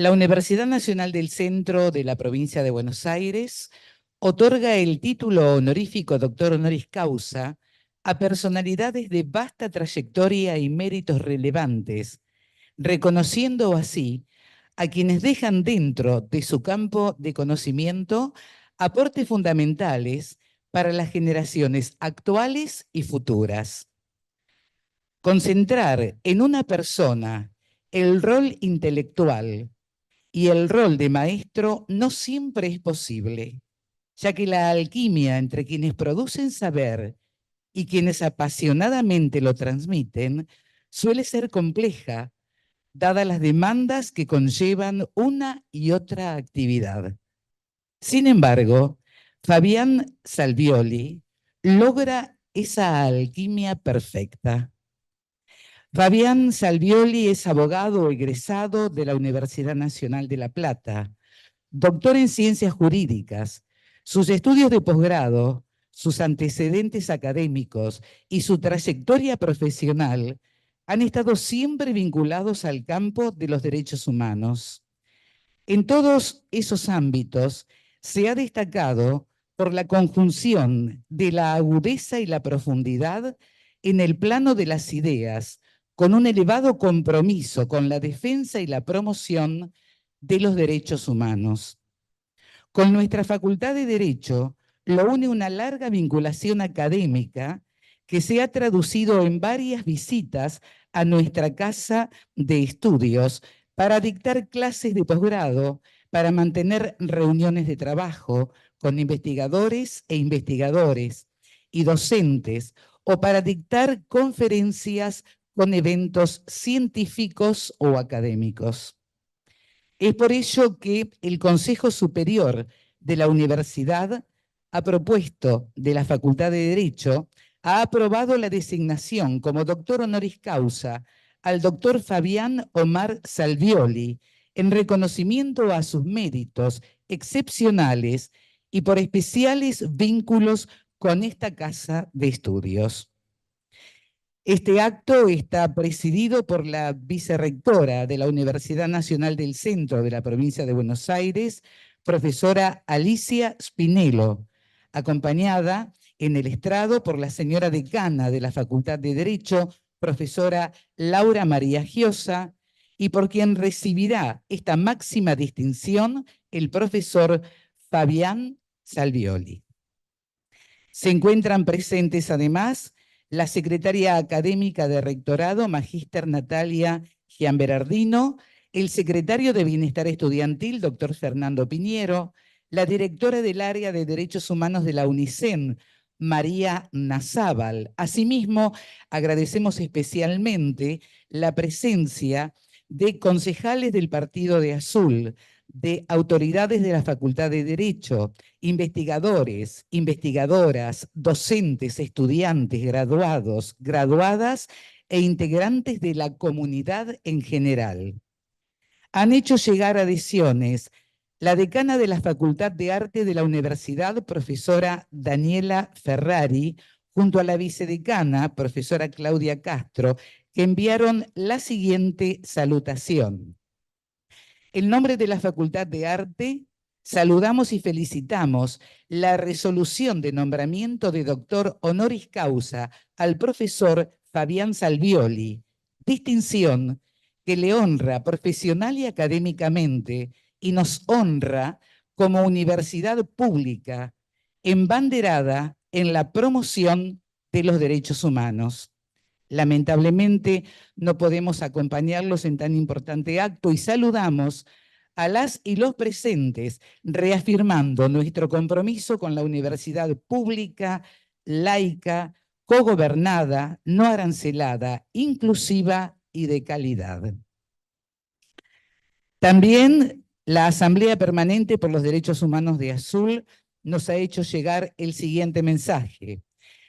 La Universidad Nacional del Centro de la Provincia de Buenos Aires otorga el título honorífico Doctor Honoris Causa a personalidades de vasta trayectoria y méritos relevantes, reconociendo así a quienes dejan dentro de su campo de conocimiento aportes fundamentales para las generaciones actuales y futuras. Concentrar en una persona el rol intelectual y el rol de maestro no siempre es posible, ya que la alquimia entre quienes producen saber y quienes apasionadamente lo transmiten suele ser compleja, dadas las demandas que conllevan una y otra actividad. Sin embargo, Fabián Salvioli logra esa alquimia perfecta. Fabián Salvioli es abogado egresado de la Universidad Nacional de La Plata, doctor en ciencias jurídicas. Sus estudios de posgrado, sus antecedentes académicos y su trayectoria profesional han estado siempre vinculados al campo de los derechos humanos. En todos esos ámbitos se ha destacado por la conjunción de la agudeza y la profundidad en el plano de las ideas, con un elevado compromiso con la defensa y la promoción de los derechos humanos. Con nuestra Facultad de Derecho lo une una larga vinculación académica que se ha traducido en varias visitas a nuestra casa de estudios para dictar clases de posgrado, para mantener reuniones de trabajo con investigadores e investigadores y docentes, o para dictar conferencias con eventos científicos o académicos. Es por ello que el Consejo Superior de la Universidad, a propuesto de la Facultad de Derecho, ha aprobado la designación como doctor honoris causa al doctor Fabián Omar Salvioli en reconocimiento a sus méritos excepcionales y por especiales vínculos con esta casa de estudios. Este acto está presidido por la vicerrectora de la Universidad Nacional del Centro de la provincia de Buenos Aires, profesora Alicia Spinello, acompañada en el estrado por la señora decana de la Facultad de Derecho, profesora Laura María Giosa, y por quien recibirá esta máxima distinción el profesor Fabián Salvioli. Se encuentran presentes además la secretaria académica de rectorado, magíster Natalia Gianberardino, el secretario de Bienestar Estudiantil, doctor Fernando Piñero, la directora del área de Derechos Humanos de la UNICEN, María Nazábal. Asimismo, agradecemos especialmente la presencia de concejales del Partido de Azul, de autoridades de la Facultad de Derecho, investigadores, investigadoras, docentes, estudiantes, graduados, graduadas e integrantes de la comunidad en general. Han hecho llegar adhesiones la decana de la Facultad de Arte de la Universidad, profesora Daniela Ferrari, junto a la vicedecana, profesora Claudia Castro, que enviaron la siguiente salutación. En nombre de la Facultad de Arte, saludamos y felicitamos la resolución de nombramiento de doctor honoris causa al profesor Fabián Salvioli, distinción que le honra profesional y académicamente y nos honra como universidad pública embanderada en la promoción de los derechos humanos. Lamentablemente no podemos acompañarlos en tan importante acto y saludamos a las y los presentes, reafirmando nuestro compromiso con la universidad pública, laica, cogobernada, no arancelada, inclusiva y de calidad. También la Asamblea Permanente por los Derechos Humanos de Azul nos ha hecho llegar el siguiente mensaje.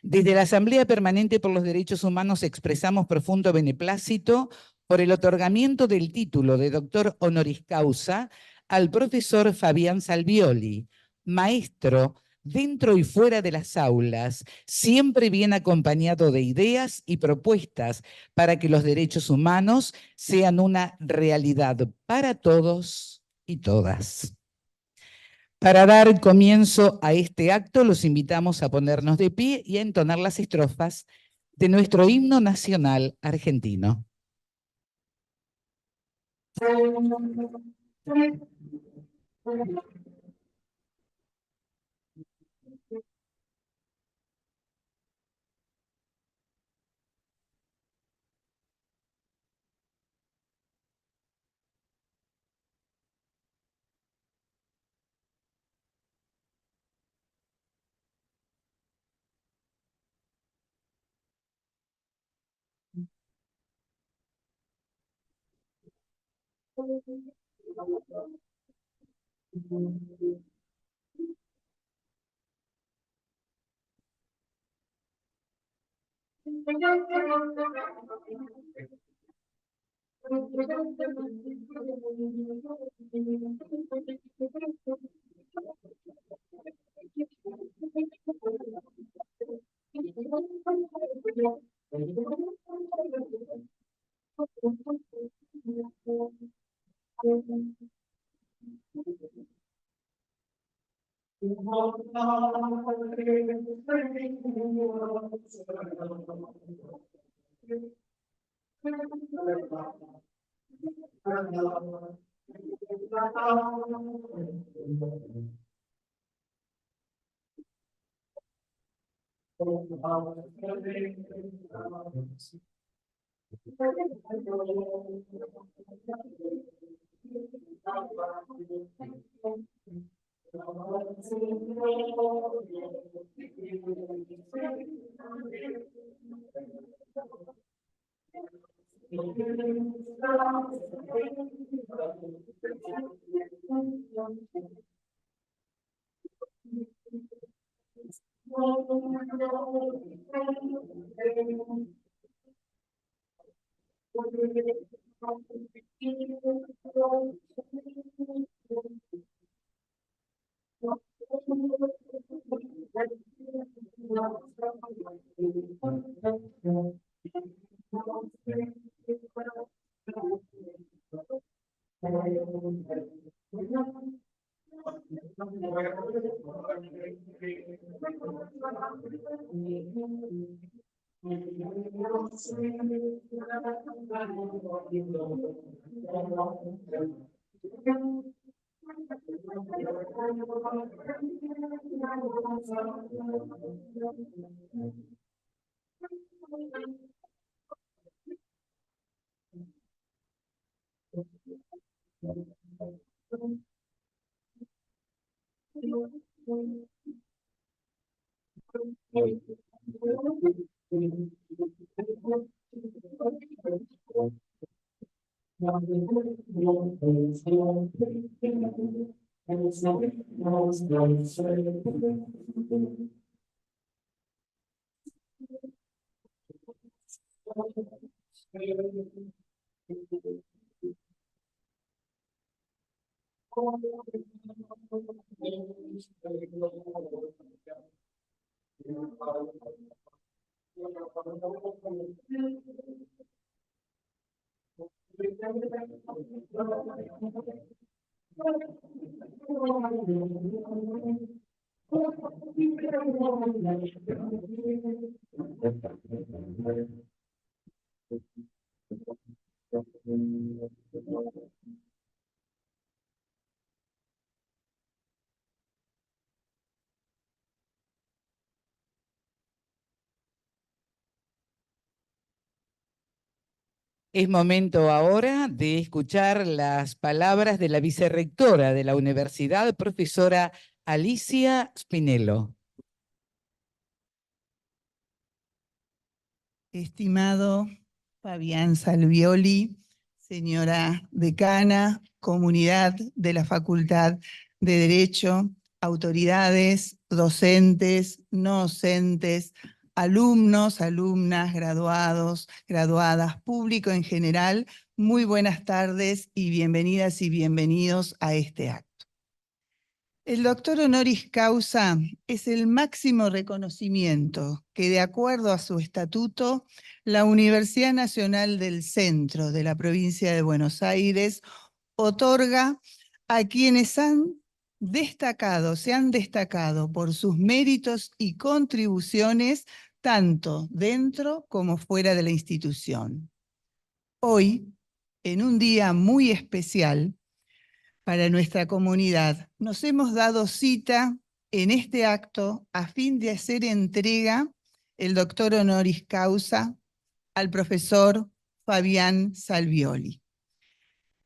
Desde la Asamblea Permanente por los Derechos Humanos expresamos profundo beneplácito por el otorgamiento del título de doctor honoris causa al profesor Fabián Salvioli, maestro dentro y fuera de las aulas, siempre bien acompañado de ideas y propuestas para que los derechos humanos sean una realidad para todos y todas. Para dar comienzo a este acto, los invitamos a ponernos de pie y a entonar las estrofas de nuestro himno nacional argentino. Es momento ahora de escuchar las palabras de la vicerrectora de la universidad, profesora Alicia Spinello. Estimado Fabián Salvioli, señora decana, comunidad de la Facultad de Derecho, autoridades, docentes, no docentes, alumnos, alumnas, graduados, graduadas, público en general, muy buenas tardes y bienvenidas y bienvenidos a este acto. El doctor honoris causa es el máximo reconocimiento que, de acuerdo a su estatuto, la Universidad Nacional del Centro de la provincia de Buenos Aires otorga a quienes se han destacado por sus méritos y contribuciones tanto dentro como fuera de la institución. Hoy, en un día muy especial para nuestra comunidad, nos hemos dado cita en este acto a fin de hacer entrega el doctor honoris causa al profesor Fabián Salvioli.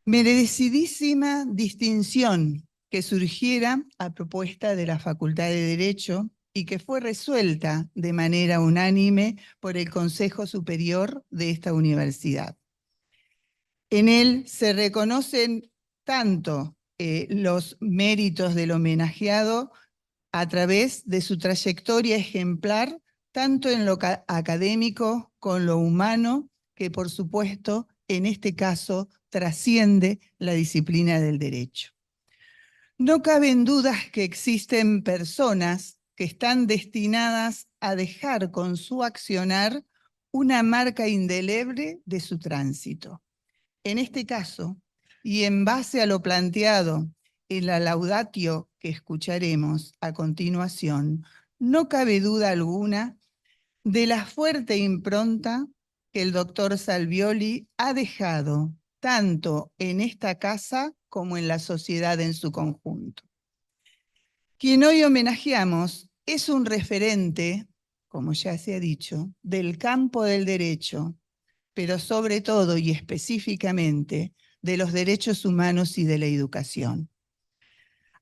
Merecidísima distinción que surgiera a propuesta de la Facultad de Derecho y que fue resuelta de manera unánime por el Consejo Superior de esta universidad. En él se reconocen tanto los méritos del homenajeado a través de su trayectoria ejemplar, tanto en lo académico como en lo humano, que por supuesto en este caso trasciende la disciplina del derecho. No caben dudas que existen personas que están destinadas a dejar con su accionar una marca indeleble de su tránsito. En este caso, y en base a lo planteado en la laudatio que escucharemos a continuación, no cabe duda alguna de la fuerte impronta que el doctor Salvioli ha dejado tanto en esta casa como en la sociedad en su conjunto. Quien hoy homenajeamos es un referente, como ya se ha dicho, del campo del derecho, pero sobre todo y específicamente de los derechos humanos y de la educación.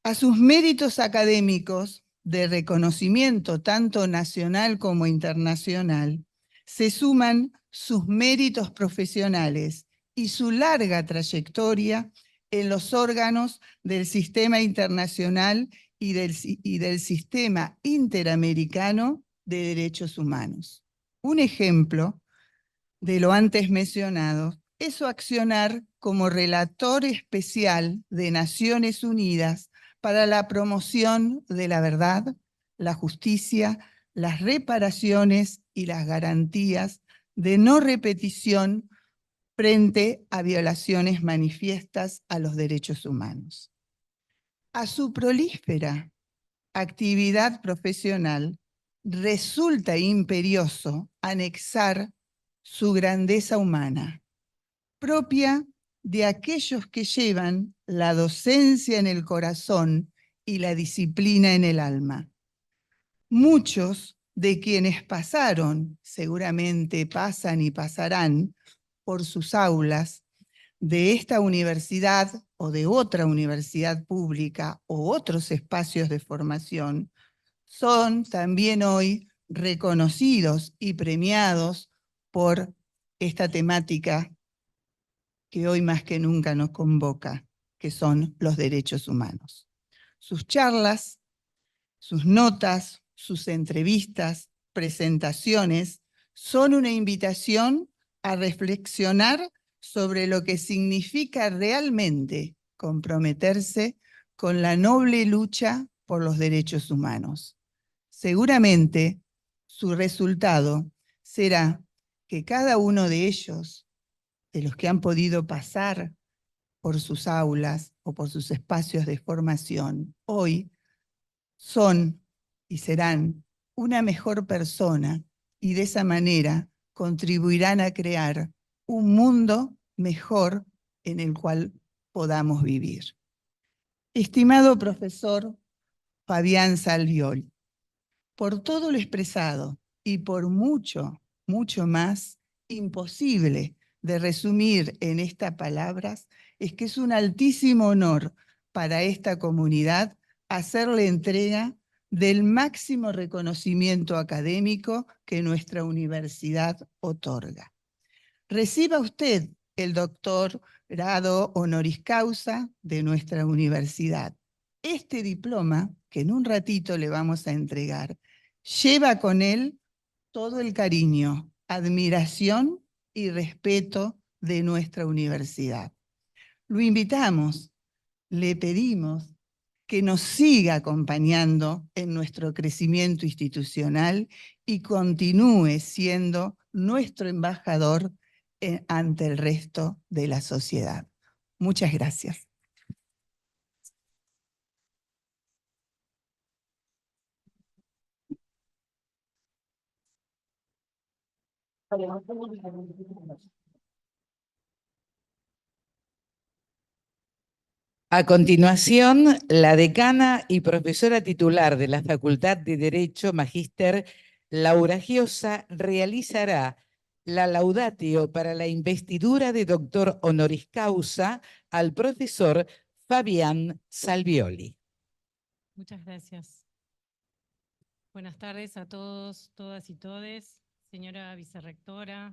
A sus méritos académicos de reconocimiento tanto nacional como internacional, se suman sus méritos profesionales y su larga trayectoria en los órganos del sistema internacional y del sistema interamericano de derechos humanos. Un ejemplo de lo antes mencionado es su accionar como relator especial de Naciones Unidas para la promoción de la verdad, la justicia, las reparaciones y las garantías de no repetición frente a violaciones manifiestas a los derechos humanos. A su prolífera actividad profesional resulta imperioso anexar su grandeza humana, propia de aquellos que llevan la docencia en el corazón y la disciplina en el alma. Muchos de quienes pasaron, seguramente pasan y pasarán por sus aulas de esta universidad o de otra universidad pública o otros espacios de formación, son también hoy reconocidos y premiados por esta temática que hoy más que nunca nos convoca, que son los derechos humanos. Sus charlas, sus notas, sus entrevistas, presentaciones, son una invitación a reflexionar sobre lo que significa realmente comprometerse con la noble lucha por los derechos humanos. Seguramente su resultado será que cada uno de ellos, de los que han podido pasar por sus aulas o por sus espacios de formación, hoy son y serán una mejor persona y de esa manera contribuirán a crear un mundo mejor en el cual podamos vivir. Estimado profesor Fabián Salvioli, por todo lo expresado y por mucho, mucho más, imposible de resumir en estas palabras, es que es un altísimo honor para esta comunidad hacerle entrega del máximo reconocimiento académico que nuestra universidad otorga. Reciba usted el doctorado honoris causa de nuestra universidad. Este diploma, que en un ratito le vamos a entregar, lleva con él todo el cariño, admiración y respeto de nuestra universidad. Lo invitamos, le pedimos que nos siga acompañando en nuestro crecimiento institucional y continúe siendo nuestro embajador ante el resto de la sociedad. Muchas gracias. A continuación, la decana y profesora titular de la Facultad de Derecho, Magíster Laura Giosa, realizará la laudatio para la investidura de doctor honoris causa al profesor Fabián Salvioli. Muchas gracias. Buenas tardes a todos, todas y todes, señora vicerrectora,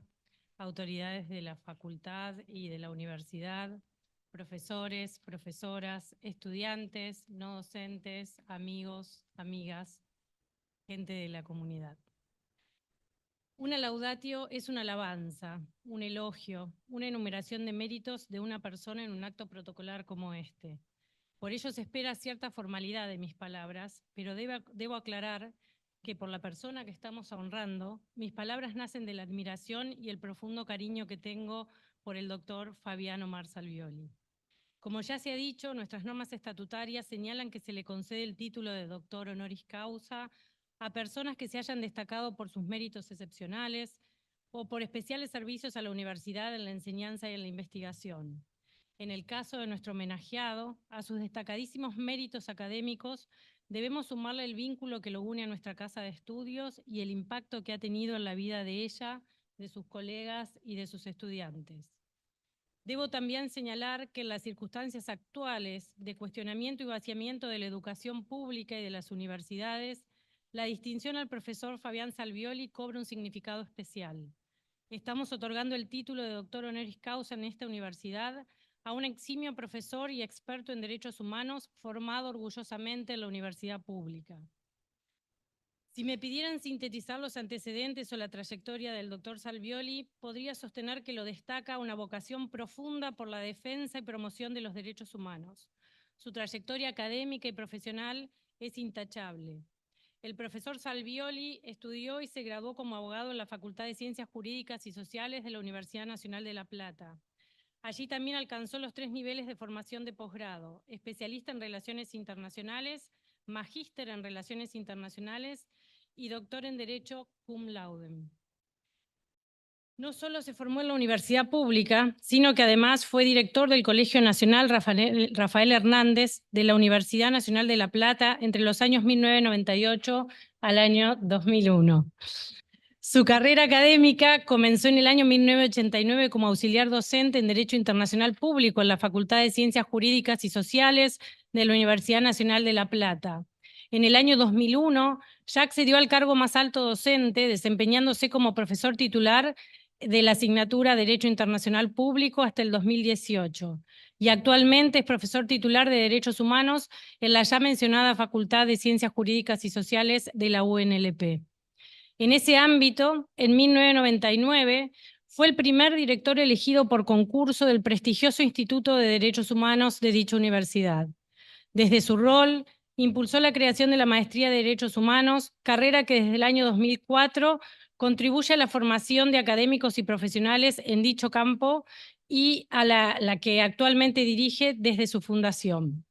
autoridades de la facultad y de la universidad, profesores, profesoras, estudiantes, no docentes, amigos, amigas, gente de la comunidad. Una laudatio es una alabanza, un elogio, una enumeración de méritos de una persona en un acto protocolar como este. Por ello se espera cierta formalidad de mis palabras, pero debo aclarar que por la persona que estamos honrando, mis palabras nacen de la admiración y el profundo cariño que tengo por el doctor Fabián Omar Salvioli. Como ya se ha dicho, nuestras normas estatutarias señalan que se le concede el título de doctor honoris causa a personas que se hayan destacado por sus méritos excepcionales o por especiales servicios a la universidad en la enseñanza y en la investigación. En el caso de nuestro homenajeado, a sus destacadísimos méritos académicos, debemos sumarle el vínculo que lo une a nuestra casa de estudios y el impacto que ha tenido en la vida de ella, de sus colegas y de sus estudiantes. Debo también señalar que en las circunstancias actuales de cuestionamiento y vaciamiento de la educación pública y de las universidades, la distinción al profesor Fabián Salvioli cobra un significado especial. Estamos otorgando el título de doctor honoris causa en esta universidad a un eximio profesor y experto en derechos humanos formado orgullosamente en la universidad pública. Si me pidieran sintetizar los antecedentes o la trayectoria del doctor Salvioli, podría sostener que lo destaca una vocación profunda por la defensa y promoción de los derechos humanos. Su trayectoria académica y profesional es intachable. El profesor Salvioli estudió y se graduó como abogado en la Facultad de Ciencias Jurídicas y Sociales de la Universidad Nacional de La Plata. Allí también alcanzó los 3 niveles de formación de posgrado: especialista en Relaciones Internacionales, magíster en Relaciones Internacionales y doctor en Derecho cum laude. No solo se formó en la universidad pública, sino que además fue director del Colegio Nacional Rafael Hernández de la Universidad Nacional de La Plata entre los años 1998 al año 2001. Su carrera académica comenzó en el año 1989 como auxiliar docente en Derecho Internacional Público en la Facultad de Ciencias Jurídicas y Sociales de la Universidad Nacional de La Plata. En el año 2001 ya accedió al cargo más alto docente, desempeñándose como profesor titular de la asignatura Derecho Internacional Público hasta el 2018. Y actualmente es profesor titular de Derechos Humanos en la ya mencionada Facultad de Ciencias Jurídicas y Sociales de la UNLP. En ese ámbito, en 1999, fue el primer director elegido por concurso del prestigioso Instituto de Derechos Humanos de dicha universidad. Desde su rol, impulsó la creación de la Maestría de Derechos Humanos, carrera que desde el año 2004 contribuye a la formación de académicos y profesionales en dicho campo y a la que actualmente dirige desde su fundación.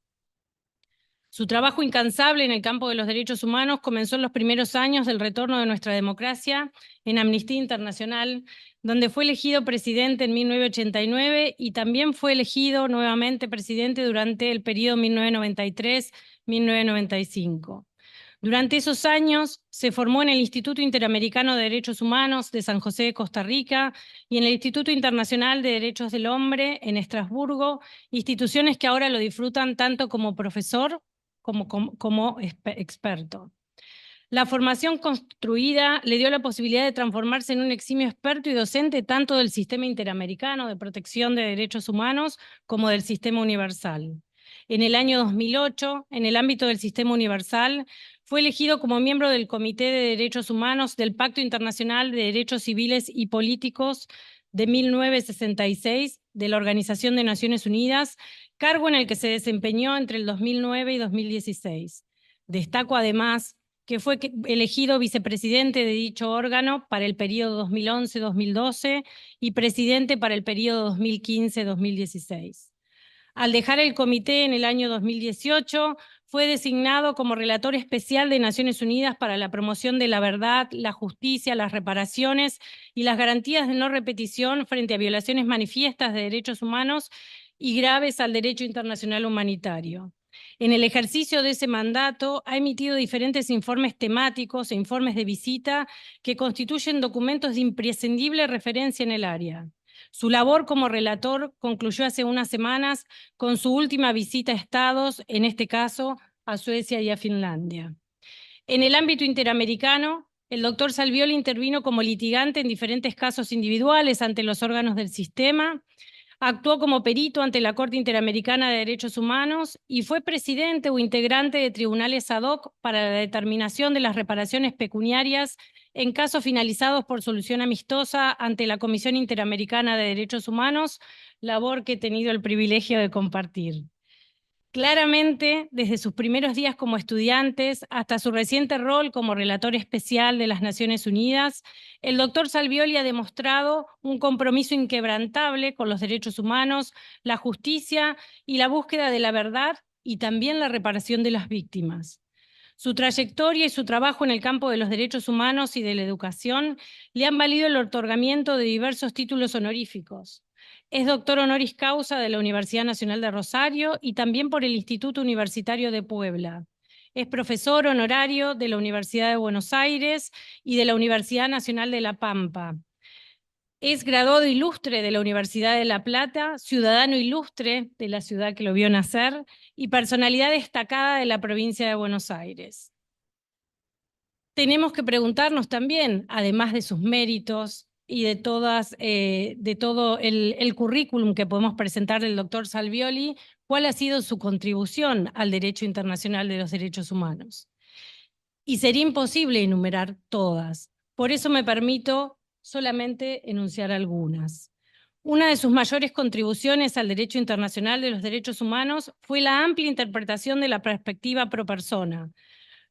Su trabajo incansable en el campo de los derechos humanos comenzó en los primeros años del retorno de nuestra democracia en Amnistía Internacional, donde fue elegido presidente en 1989 y también fue elegido nuevamente presidente durante el periodo 1993-1995. Durante esos años se formó en el Instituto Interamericano de Derechos Humanos de San José de Costa Rica y en el Instituto Internacional de Derechos del Hombre en Estrasburgo, instituciones que ahora lo disfrutan tanto como profesor como experto. La formación construida le dio la posibilidad de transformarse en un eximio experto y docente tanto del sistema interamericano de protección de derechos humanos como del sistema universal. En el año 2008, en el ámbito del sistema universal, fue elegido como miembro del Comité de Derechos Humanos del Pacto Internacional de Derechos Civiles y Políticos de 1966 de la Organización de Naciones Unidas, cargo en el que se desempeñó entre el 2009 y 2016. Destaco además que fue elegido vicepresidente de dicho órgano para el periodo 2011-2012 y presidente para el periodo 2015-2016. Al dejar el comité en el año 2018, fue designado como relator especial de Naciones Unidas para la promoción de la verdad, la justicia, las reparaciones y las garantías de no repetición frente a violaciones manifiestas de derechos humanos y graves al derecho internacional humanitario. En el ejercicio de ese mandato ha emitido diferentes informes temáticos e informes de visita que constituyen documentos de imprescindible referencia en el área. Su labor como relator concluyó hace unas semanas con su última visita a estados, en este caso a Suecia y a Finlandia. En el ámbito interamericano, el doctor Salvioli intervino como litigante en diferentes casos individuales ante los órganos del sistema, actuó como perito ante la Corte Interamericana de Derechos Humanos y fue presidente o integrante de tribunales ad hoc para la determinación de las reparaciones pecuniarias en casos finalizados por solución amistosa ante la Comisión Interamericana de Derechos Humanos, labor que he tenido el privilegio de compartir. Claramente, desde sus primeros días como estudiantes hasta su reciente rol como relator especial de las Naciones Unidas, el doctor Salvioli ha demostrado un compromiso inquebrantable con los derechos humanos, la justicia y la búsqueda de la verdad y también la reparación de las víctimas. Su trayectoria y su trabajo en el campo de los derechos humanos y de la educación le han valido el otorgamiento de diversos títulos honoríficos. Es doctor honoris causa de la Universidad Nacional de Rosario y también por el Instituto Universitario de Puebla. Es profesor honorario de la Universidad de Buenos Aires y de la Universidad Nacional de La Pampa. Es graduado ilustre de la Universidad de La Plata, ciudadano ilustre de la ciudad que lo vio nacer y personalidad destacada de la provincia de Buenos Aires. Tenemos que preguntarnos también, además de sus méritos y de todo el currículum que podemos presentar del doctor Salvioli, cuál ha sido su contribución al derecho internacional de los derechos humanos. Y sería imposible enumerar todas. Por eso me permito solamente enunciar algunas. Una de sus mayores contribuciones al derecho internacional de los derechos humanos fue la amplia interpretación de la perspectiva pro persona,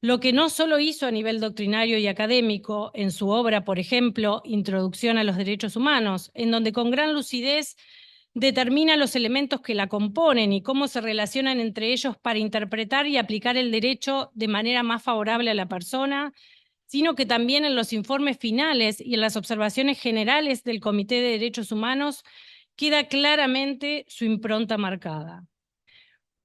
lo que no solo hizo a nivel doctrinario y académico en su obra, por ejemplo, Introducción a los Derechos Humanos, en donde con gran lucidez determina los elementos que la componen y cómo se relacionan entre ellos para interpretar y aplicar el derecho de manera más favorable a la persona, sino que también en los informes finales y en las observaciones generales del Comité de Derechos Humanos queda claramente su impronta marcada.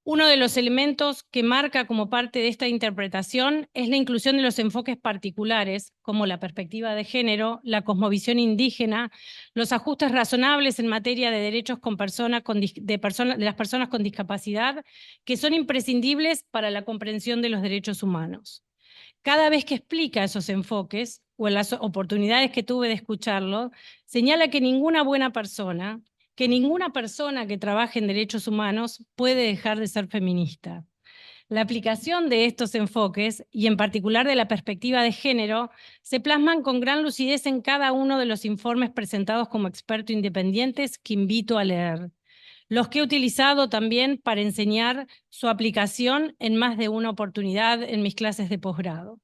Uno de los elementos que marca como parte de esta interpretación es la inclusión de los enfoques particulares, como la perspectiva de género, la cosmovisión indígena, los ajustes razonables en materia de derechos de las personas con discapacidad, que son imprescindibles para la comprensión de los derechos humanos. Cada vez que explica esos enfoques, o en las oportunidades que tuve de escucharlo, señala que ninguna persona que trabaje en derechos humanos puede dejar de ser feminista. La aplicación de estos enfoques, y en particular de la perspectiva de género, se plasman con gran lucidez en cada uno de los informes presentados como expertos independientes que invito a leer, los que he utilizado también para enseñar su aplicación en más de una oportunidad en mis clases de posgrado.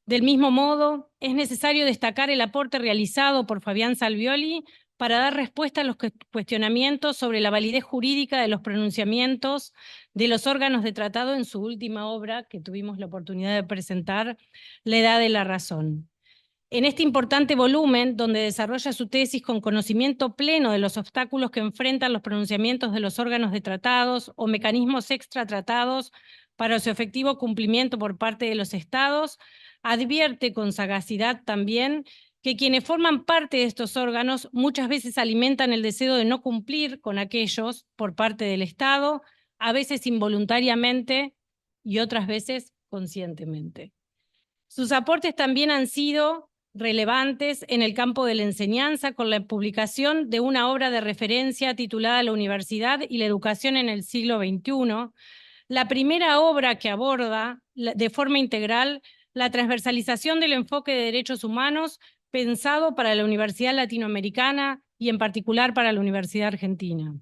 Del mismo modo, es necesario destacar el aporte realizado por Fabián Salvioli para dar respuesta a los cuestionamientos sobre la validez jurídica de los pronunciamientos de los órganos de tratado en su última obra, que tuvimos la oportunidad de presentar, La Edad de la Razón. En este importante volumen, donde desarrolla su tesis con conocimiento pleno de los obstáculos que enfrentan los pronunciamientos de los órganos de tratados o mecanismos extratratados para su efectivo cumplimiento por parte de los estados, advierte con sagacidad también que quienes forman parte de estos órganos muchas veces alimentan el deseo de no cumplir con aquellos por parte del Estado, a veces involuntariamente y otras veces conscientemente. Sus aportes también han sido relevantes en el campo de la enseñanza con la publicación de una obra de referencia titulada La Universidad y la Educación en el siglo XXI, la primera obra que aborda de forma integral la transversalización del enfoque de derechos humanos pensado para la Universidad Latinoamericana y en particular para la Universidad Argentina.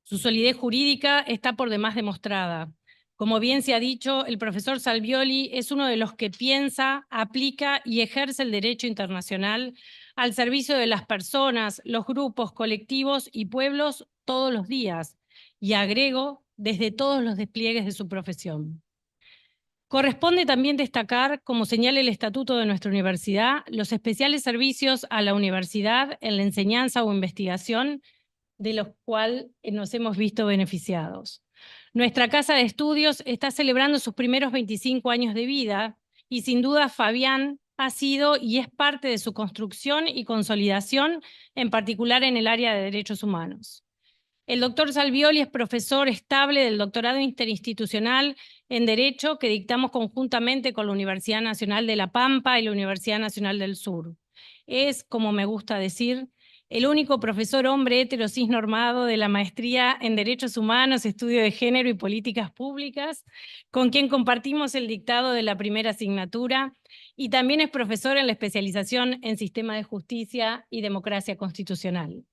Su solidez jurídica está por demás demostrada. Como bien se ha dicho, el profesor Salvioli es uno de los que piensa, aplica y ejerce el derecho internacional al servicio de las personas, los grupos, colectivos y pueblos todos los días, y agrego, desde todos los despliegues de su profesión. Corresponde también destacar, como señala el estatuto de nuestra universidad, los especiales servicios a la universidad en la enseñanza o investigación de los cuales nos hemos visto beneficiados. Nuestra casa de estudios está celebrando sus primeros 25 años de vida y sin duda Fabián ha sido y es parte de su construcción y consolidación, en particular en el área de derechos humanos. El doctor Salvioli es profesor estable del doctorado interinstitucional en Derecho que dictamos conjuntamente con la Universidad Nacional de La Pampa y la Universidad Nacional del Sur. Es, como me gusta decir, el único profesor hombre hetero cis normado de la maestría en Derechos Humanos, Estudio de Género y Políticas Públicas, con quien compartimos el dictado de la primera asignatura, y también es profesor en la especialización en Sistema de Justicia y Democracia Constitucional.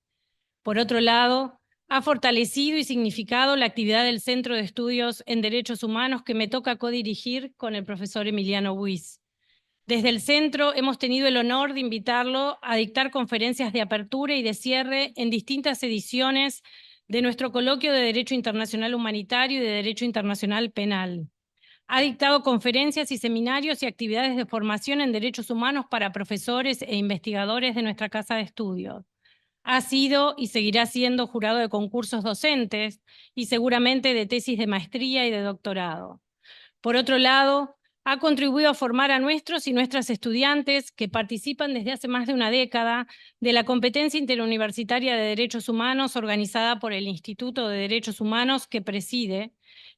Por otro lado, ha fortalecido y significado la actividad del Centro de Estudios en Derechos Humanos que me toca codirigir con el profesor Emiliano Buiz. Desde el centro hemos tenido el honor de invitarlo a dictar conferencias de apertura y de cierre en distintas ediciones de nuestro coloquio de Derecho Internacional Humanitario y de Derecho Internacional Penal. Ha dictado conferencias y seminarios y actividades de formación en derechos humanos para profesores e investigadores de nuestra casa de estudios. Ha sido y seguirá siendo jurado de concursos docentes y seguramente de tesis de maestría y de doctorado. Por otro lado, ha contribuido a formar a nuestros y nuestras estudiantes que participan desde hace más de una década de la competencia interuniversitaria de derechos humanos organizada por el Instituto de Derechos Humanos que preside,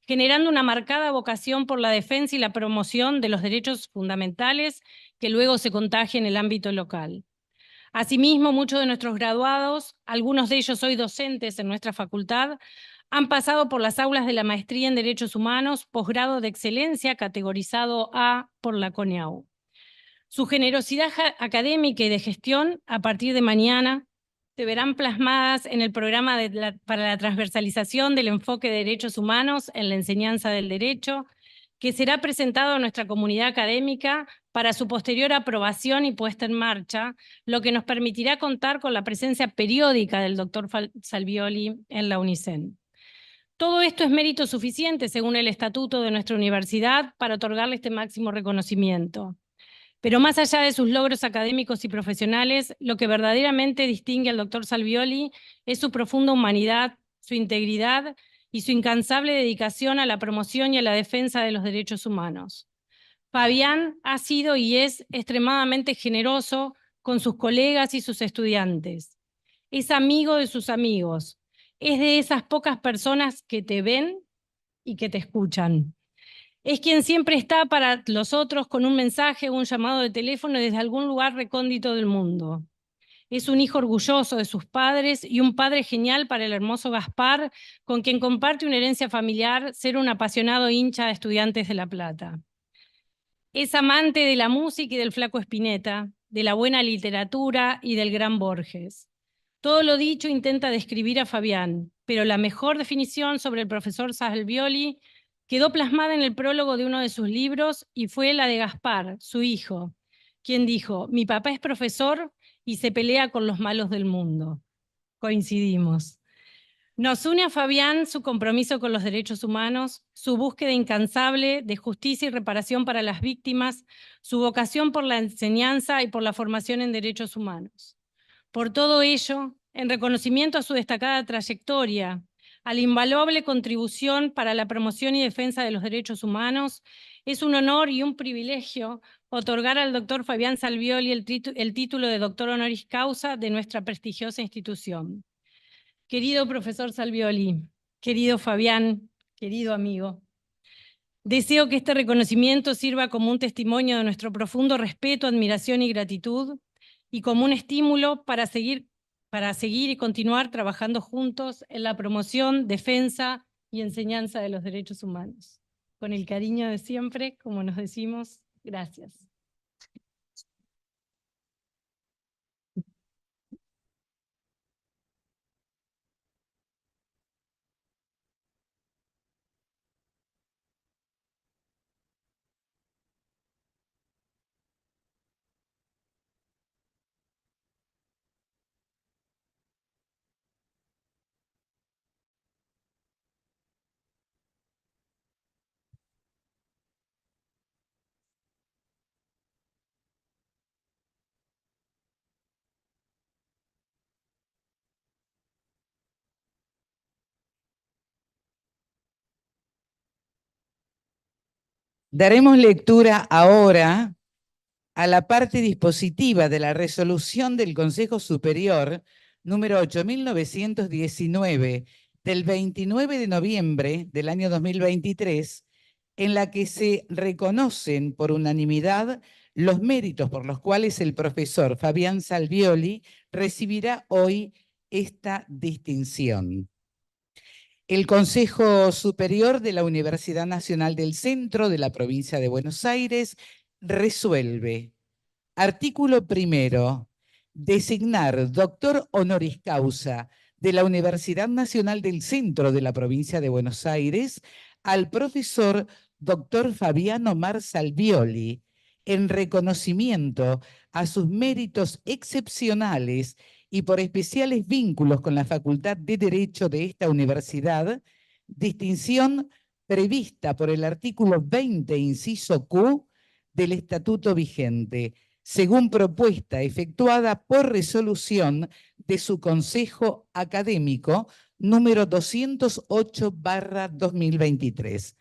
generando una marcada vocación por la defensa y la promoción de los derechos fundamentales que luego se contagia en el ámbito local. Asimismo, muchos de nuestros graduados, algunos de ellos hoy docentes en nuestra facultad, han pasado por las aulas de la Maestría en Derechos Humanos, posgrado de excelencia categorizado A por la CONEAU. Su generosidad académica y de gestión, a partir de mañana, se verán plasmadas en el programa para la transversalización del enfoque de derechos humanos en la enseñanza del derecho, que será presentado a nuestra comunidad académica para su posterior aprobación y puesta en marcha, lo que nos permitirá contar con la presencia periódica del doctor Salvioli en la UNICEN. Todo esto es mérito suficiente, según el estatuto de nuestra universidad, para otorgarle este máximo reconocimiento. Pero más allá de sus logros académicos y profesionales, lo que verdaderamente distingue al doctor Salvioli es su profunda humanidad, su integridad y su incansable dedicación a la promoción y a la defensa de los derechos humanos. Fabián ha sido y es extremadamente generoso con sus colegas y sus estudiantes. Es amigo de sus amigos. Es de esas pocas personas que te ven y que te escuchan. Es quien siempre está para los otros con un mensaje o un llamado de teléfono desde algún lugar recóndito del mundo. Es un hijo orgulloso de sus padres y un padre genial para el hermoso Gaspar, con quien comparte una herencia familiar, ser un apasionado hincha de Estudiantes de La Plata. Es amante de la música y del Flaco Spinetta, de la buena literatura y del gran Borges. Todo lo dicho intenta describir a Fabián, pero la mejor definición sobre el profesor Salvioli quedó plasmada en el prólogo de uno de sus libros y fue la de Gaspar, su hijo, quien dijo: mi papá es profesor y se pelea con los malos del mundo. Coincidimos. Nos une a Fabián su compromiso con los derechos humanos, su búsqueda incansable de justicia y reparación para las víctimas, su vocación por la enseñanza y por la formación en derechos humanos. Por todo ello, en reconocimiento a su destacada trayectoria, a la invaluable contribución para la promoción y defensa de los derechos humanos, es un honor y un privilegio otorgar al doctor Fabián Salvioli el título de doctor honoris causa de nuestra prestigiosa institución. Querido profesor Salvioli, querido Fabián, querido amigo, deseo que este reconocimiento sirva como un testimonio de nuestro profundo respeto, admiración y gratitud, y como un estímulo para seguir y continuar trabajando juntos en la promoción, defensa y enseñanza de los derechos humanos. Con el cariño de siempre, como nos decimos, gracias. Daremos lectura ahora a la parte dispositiva de la resolución del Consejo Superior número 8.919 del 29 de noviembre del año 2023, en la que se reconocen por unanimidad los méritos por los cuales el profesor Fabián Salvioli recibirá hoy esta distinción. El Consejo Superior de la Universidad Nacional del Centro de la Provincia de Buenos Aires resuelve: artículo primero, designar doctor honoris causa de la Universidad Nacional del Centro de la Provincia de Buenos Aires al profesor doctor Fabián Omar Salvioli en reconocimiento a sus méritos excepcionales y por especiales vínculos con la Facultad de Derecho de esta universidad, distinción prevista por el artículo 20, inciso Q del estatuto vigente, según propuesta efectuada por resolución de su Consejo Académico número 208/2023.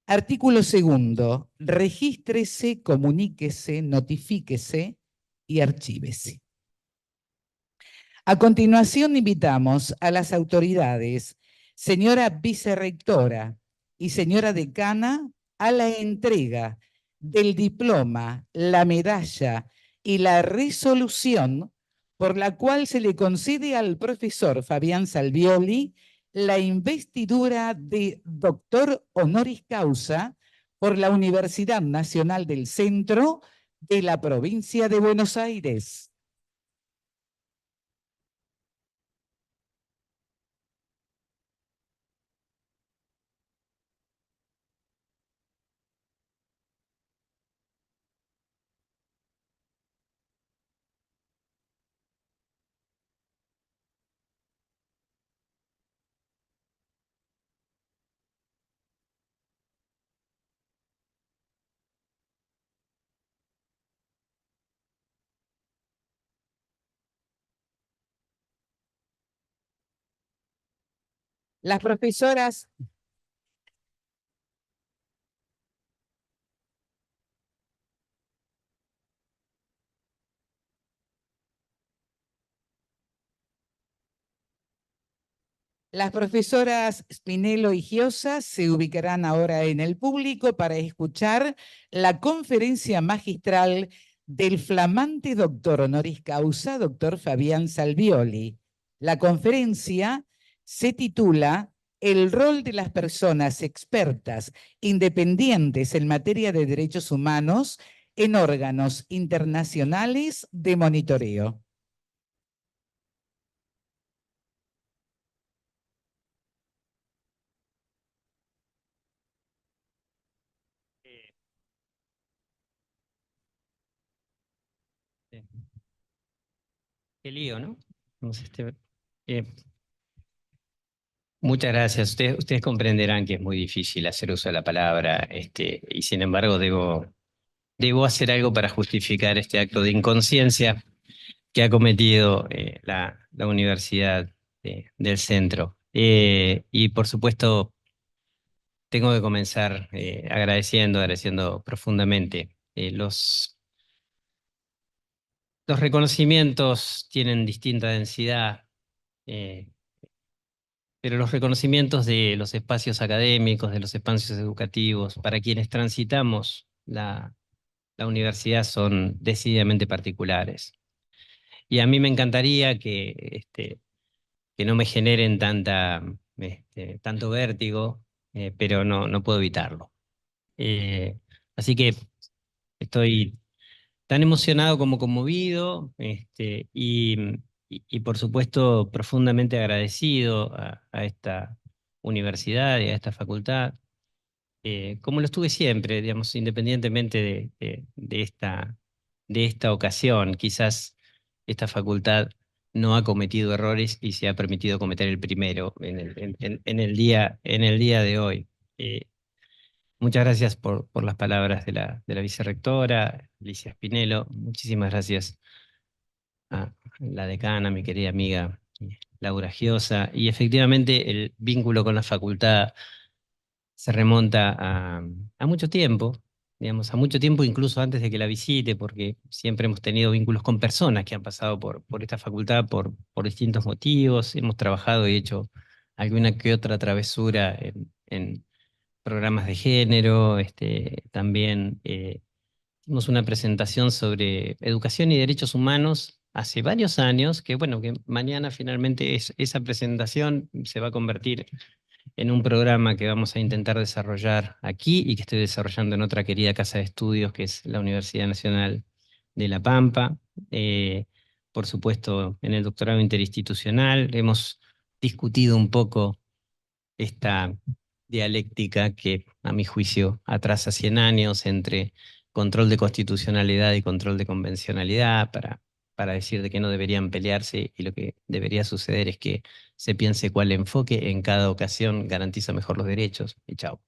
Artículo segundo, regístrese, comuníquese, notifíquese y archívese. A continuación invitamos a las autoridades, señora vicerrectora y señora decana, a la entrega del diploma, la medalla y la resolución por la cual se le concede al profesor Fabián Salvioli la investidura de doctor honoris causa por la Universidad Nacional del Centro de la Provincia de Buenos Aires. Las profesoras Las profesoras Spinello y Giosa se ubicarán ahora en el público para escuchar la conferencia magistral del flamante doctor honoris causa, doctor Fabián Salvioli. La conferencia se titula El rol de las personas expertas independientes en materia de derechos humanos en órganos internacionales de monitoreo. Qué lío, ¿no? Eh, Muchas gracias. Ustedes comprenderán que es muy difícil hacer uso de la palabra, y sin embargo debo hacer algo para justificar este acto de inconsciencia que ha cometido la Universidad del Centro. Y por supuesto, tengo que comenzar agradeciendo profundamente. Los reconocimientos tienen distinta densidad. eh, Pero los reconocimientos de los espacios académicos, de los espacios educativos, para quienes transitamos la universidad son decididamente particulares. Y a mí me encantaría que no me generen tanto vértigo, pero no puedo evitarlo. Así que estoy tan emocionado como conmovido, y por supuesto profundamente agradecido a esta universidad y a esta facultad, como lo estuve siempre, digamos, independientemente de esta ocasión. Quizás esta facultad no ha cometido errores y se ha permitido cometer el primero en el día de hoy. Muchas gracias por las palabras de la vicerrectora, Alicia Spinello. Muchísimas gracias a la decana, mi querida amiga Laura Giosa. Y efectivamente el vínculo con la facultad se remonta a mucho tiempo, digamos, a mucho tiempo incluso antes de que la visite, porque siempre hemos tenido vínculos con personas que han pasado por esta facultad por distintos motivos. Hemos trabajado y hecho alguna que otra travesura en programas de género. También hicimos una presentación sobre educación y derechos humanos hace varios años, que bueno, que mañana finalmente esa presentación se va a convertir en un programa que vamos a intentar desarrollar aquí y que estoy desarrollando en otra querida casa de estudios, que es la Universidad Nacional de La Pampa. Eh, por supuesto, en el doctorado interinstitucional hemos discutido un poco esta dialéctica que, a mi juicio, atrasa 100 años entre control de constitucionalidad y control de convencionalidad para decir de que no deberían pelearse, y lo que debería suceder es que se piense cuál enfoque en cada ocasión garantiza mejor los derechos, y chao.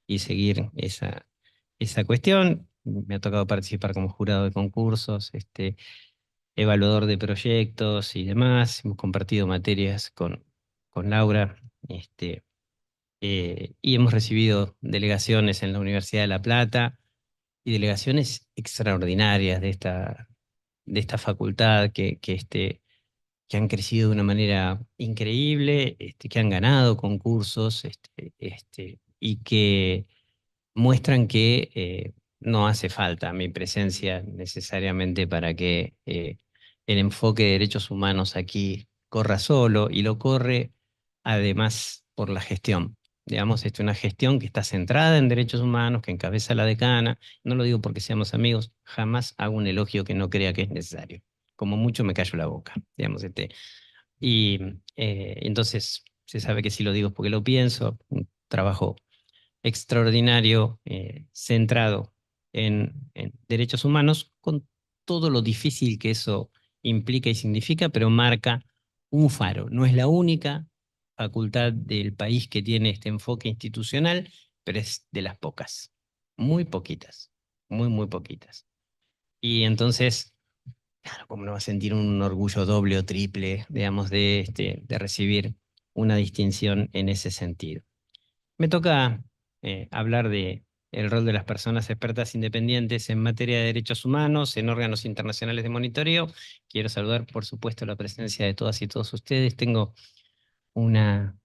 Y seguir esa cuestión. Me ha tocado participar como jurado de concursos, evaluador de proyectos y demás. Hemos compartido materias con Laura. Y hemos recibido delegaciones en la Universidad de La Plata y delegaciones extraordinarias de esta facultad que han crecido de una manera increíble, que han ganado concursos, y que muestran que no hace falta mi presencia necesariamente para que el enfoque de derechos humanos aquí corra solo, y lo corre además por la gestión. Digamos, una gestión que está centrada en derechos humanos, que encabeza la decana. No lo digo porque seamos amigos, jamás hago un elogio que no crea que es necesario. Como mucho me callo la boca, digamos, y entonces se sabe que sí lo digo porque lo pienso. Un trabajo extraordinario, centrado en derechos humanos, con todo lo difícil que eso implica y significa, pero marca un faro. No es la única facultad del país que tiene este enfoque institucional, pero es de las pocas, muy poquitas, muy, muy poquitas. Y entonces, claro, ¿cómo no va a sentir un orgullo doble o triple, digamos, de recibir una distinción en ese sentido? Me toca hablar de el rol de las personas expertas independientes en materia de derechos humanos en órganos internacionales de monitoreo. Quiero saludar, por supuesto, la presencia de todas y todos ustedes. Tengo una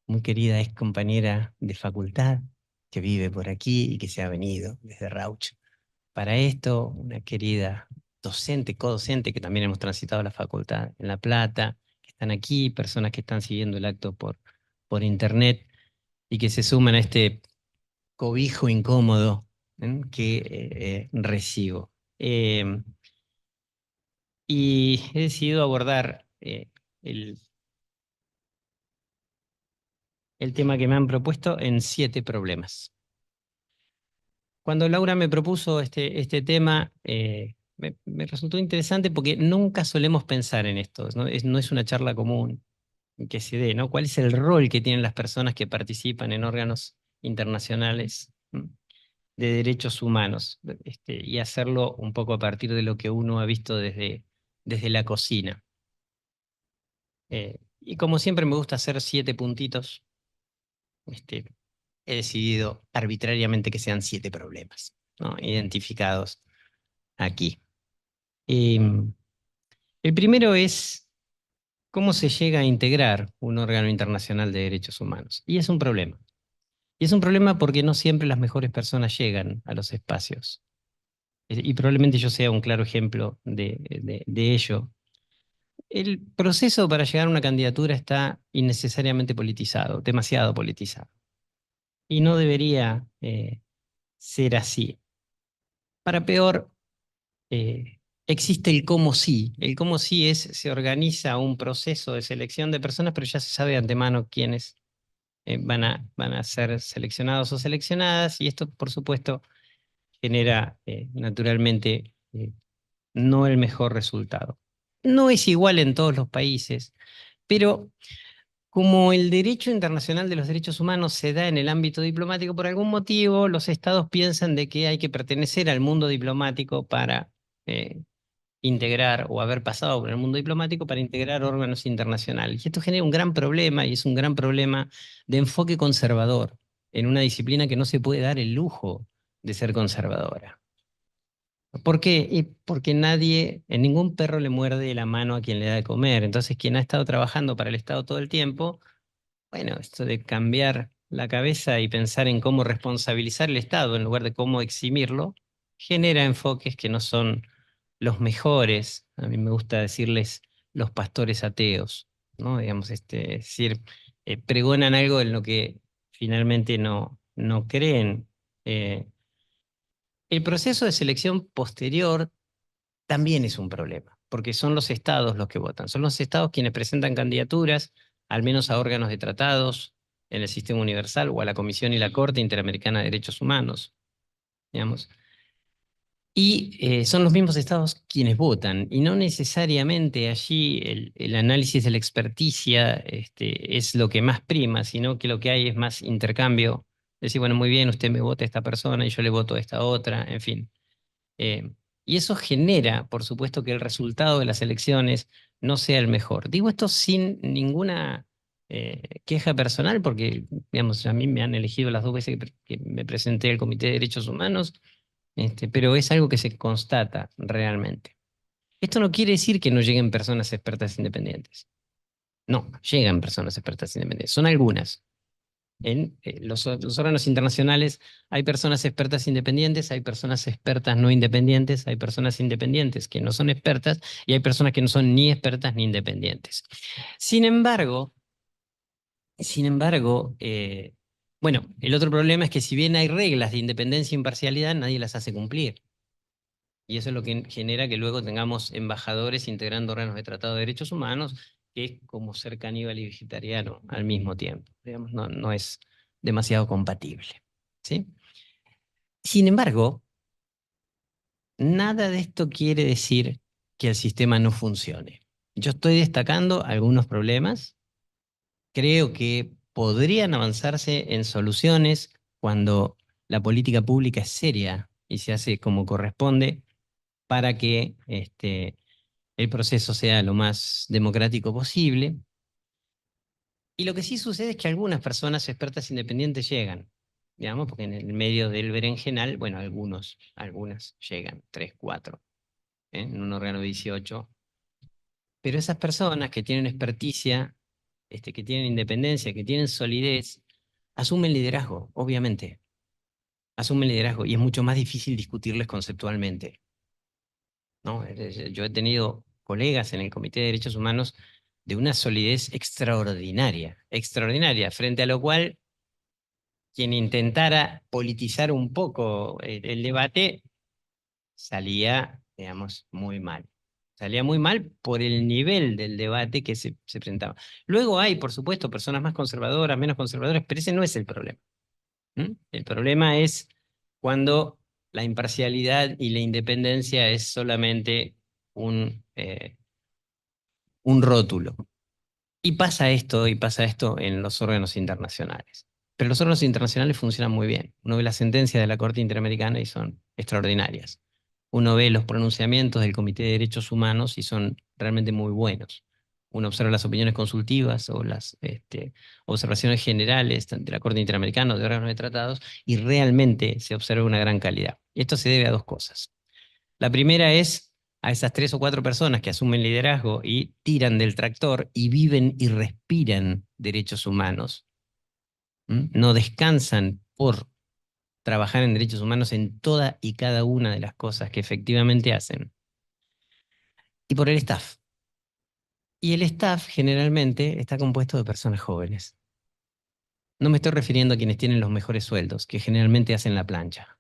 muy querida ex compañera de facultad que vive por aquí y que se ha venido desde Rauch para esto, una querida docente, codocente, que también hemos transitado la facultad en La Plata, que están aquí, personas que están siguiendo el acto por internet y que se suman a este cobijo incómodo que recibo. Y he decidido abordar el, el tema que me han propuesto en 7 problemas. Cuando Laura me propuso este tema, me resultó interesante porque nunca solemos pensar en esto, ¿no? No es una charla común que se dé, ¿no? ¿Cuál es el rol que tienen las personas que participan en órganos internacionales de derechos humanos? Y hacerlo un poco a partir de lo que uno ha visto desde la cocina. Y como siempre me gusta hacer 7 puntitos, he decidido arbitrariamente que sean 7 problemas, ¿no? Identificados aquí. El primero es cómo se llega a integrar un órgano internacional de derechos humanos. Y es un problema. Y es un problema porque no siempre las mejores personas llegan a los espacios. Y probablemente yo sea un claro ejemplo de ello. El proceso para llegar a una candidatura está innecesariamente politizado, demasiado politizado. Y no debería ser así. Para peor, existe el cómo sí. El cómo sí se organiza un proceso de selección de personas, pero ya se sabe de antemano quiénes van a ser seleccionados o seleccionadas, y esto, por supuesto, genera naturalmente no el mejor resultado. No es igual en todos los países, pero como el derecho internacional de los derechos humanos se da en el ámbito diplomático, por algún motivo los estados piensan de que hay que pertenecer al mundo diplomático para integrar, o haber pasado por el mundo diplomático para integrar órganos internacionales. Y esto genera un gran problema, y es un gran problema de enfoque conservador. en una disciplina que no se puede dar el lujo de ser conservadora. ¿Por qué? Y porque en ningún perro le muerde la mano a quien le da de comer. Entonces, quien ha estado trabajando para el Estado todo el tiempo, bueno, esto de cambiar la cabeza y pensar en cómo responsabilizar el Estado en lugar de cómo eximirlo, genera enfoques que no son los mejores. A mí me gusta decirles los pastores ateos, ¿no? Digamos, es decir, pregonan algo en lo que finalmente no creen. Eh, el proceso de selección posterior también es un problema, porque son los estados los que votan. Son los estados quienes presentan candidaturas, al menos a órganos de tratados en el sistema universal o a la Comisión y la Corte Interamericana de Derechos Humanos, digamos. Y son los mismos estados quienes votan, y no necesariamente allí el análisis de la experticia es lo que más prima, sino que lo que hay es más intercambio. Decir, bueno, muy bien, usted me vota a esta persona y yo le voto a esta otra, en fin. Y eso genera, por supuesto, que el resultado de las elecciones no sea el mejor. Digo esto sin ninguna queja personal, porque, digamos, a mí me han elegido las 2 veces que me presenté al Comité de Derechos Humanos, pero es algo que se constata realmente. Esto no quiere decir que no lleguen personas expertas independientes. No, llegan personas expertas independientes. Son algunas. En los órganos internacionales hay personas expertas independientes, hay personas expertas no independientes, hay personas independientes que no son expertas y hay personas que no son ni expertas ni independientes. Sin embargo, bueno, el otro problema es que si bien hay reglas de independencia e imparcialidad, nadie las hace cumplir. Y eso es lo que genera que luego tengamos embajadores integrando órganos de tratado de derechos humanos, que es como ser caníbal y vegetariano al mismo tiempo. Digamos, no es demasiado compatible. ¿Sí? Sin embargo, nada de esto quiere decir que el sistema no funcione. Yo estoy destacando algunos problemas. Creo que podrían avanzarse en soluciones cuando la política pública es seria y se hace como corresponde para que el proceso sea lo más democrático posible. Y lo que sí sucede es que algunas personas expertas independientes llegan, digamos, porque en el medio del berenjenal, bueno, algunas llegan, 3, 4, en un órgano de 18. Pero esas personas que tienen experticia, que tienen independencia, que tienen solidez, asumen liderazgo, obviamente. Asumen liderazgo y es mucho más difícil discutirles conceptualmente, ¿no? Yo he tenido colegas en el Comité de Derechos Humanos de una solidez extraordinaria, extraordinaria, frente a lo cual quien intentara politizar un poco el debate salía, digamos, muy mal. Salía muy mal por el nivel del debate que se presentaba. Luego hay, por supuesto, personas más conservadoras, menos conservadoras, pero ese no es el problema. El problema es cuando la imparcialidad y la independencia es solamente un rótulo. Y pasa esto en los órganos internacionales. Pero los órganos internacionales funcionan muy bien. Uno ve las sentencias de la Corte Interamericana y son extraordinarias. Uno ve los pronunciamientos del Comité de Derechos Humanos y son realmente muy buenos. Uno observa las opiniones consultivas o las observaciones generales de la Corte Interamericana o de órganos de tratados y realmente se observa una gran calidad. Y esto se debe a 2 cosas. La primera es a esas 3 o 4 personas que asumen liderazgo y tiran del tractor y viven y respiran derechos humanos. No descansan por trabajar en derechos humanos en toda y cada una de las cosas que efectivamente hacen. Y por el staff. Y el staff generalmente está compuesto de personas jóvenes. No me estoy refiriendo a quienes tienen los mejores sueldos, que generalmente hacen la plancha.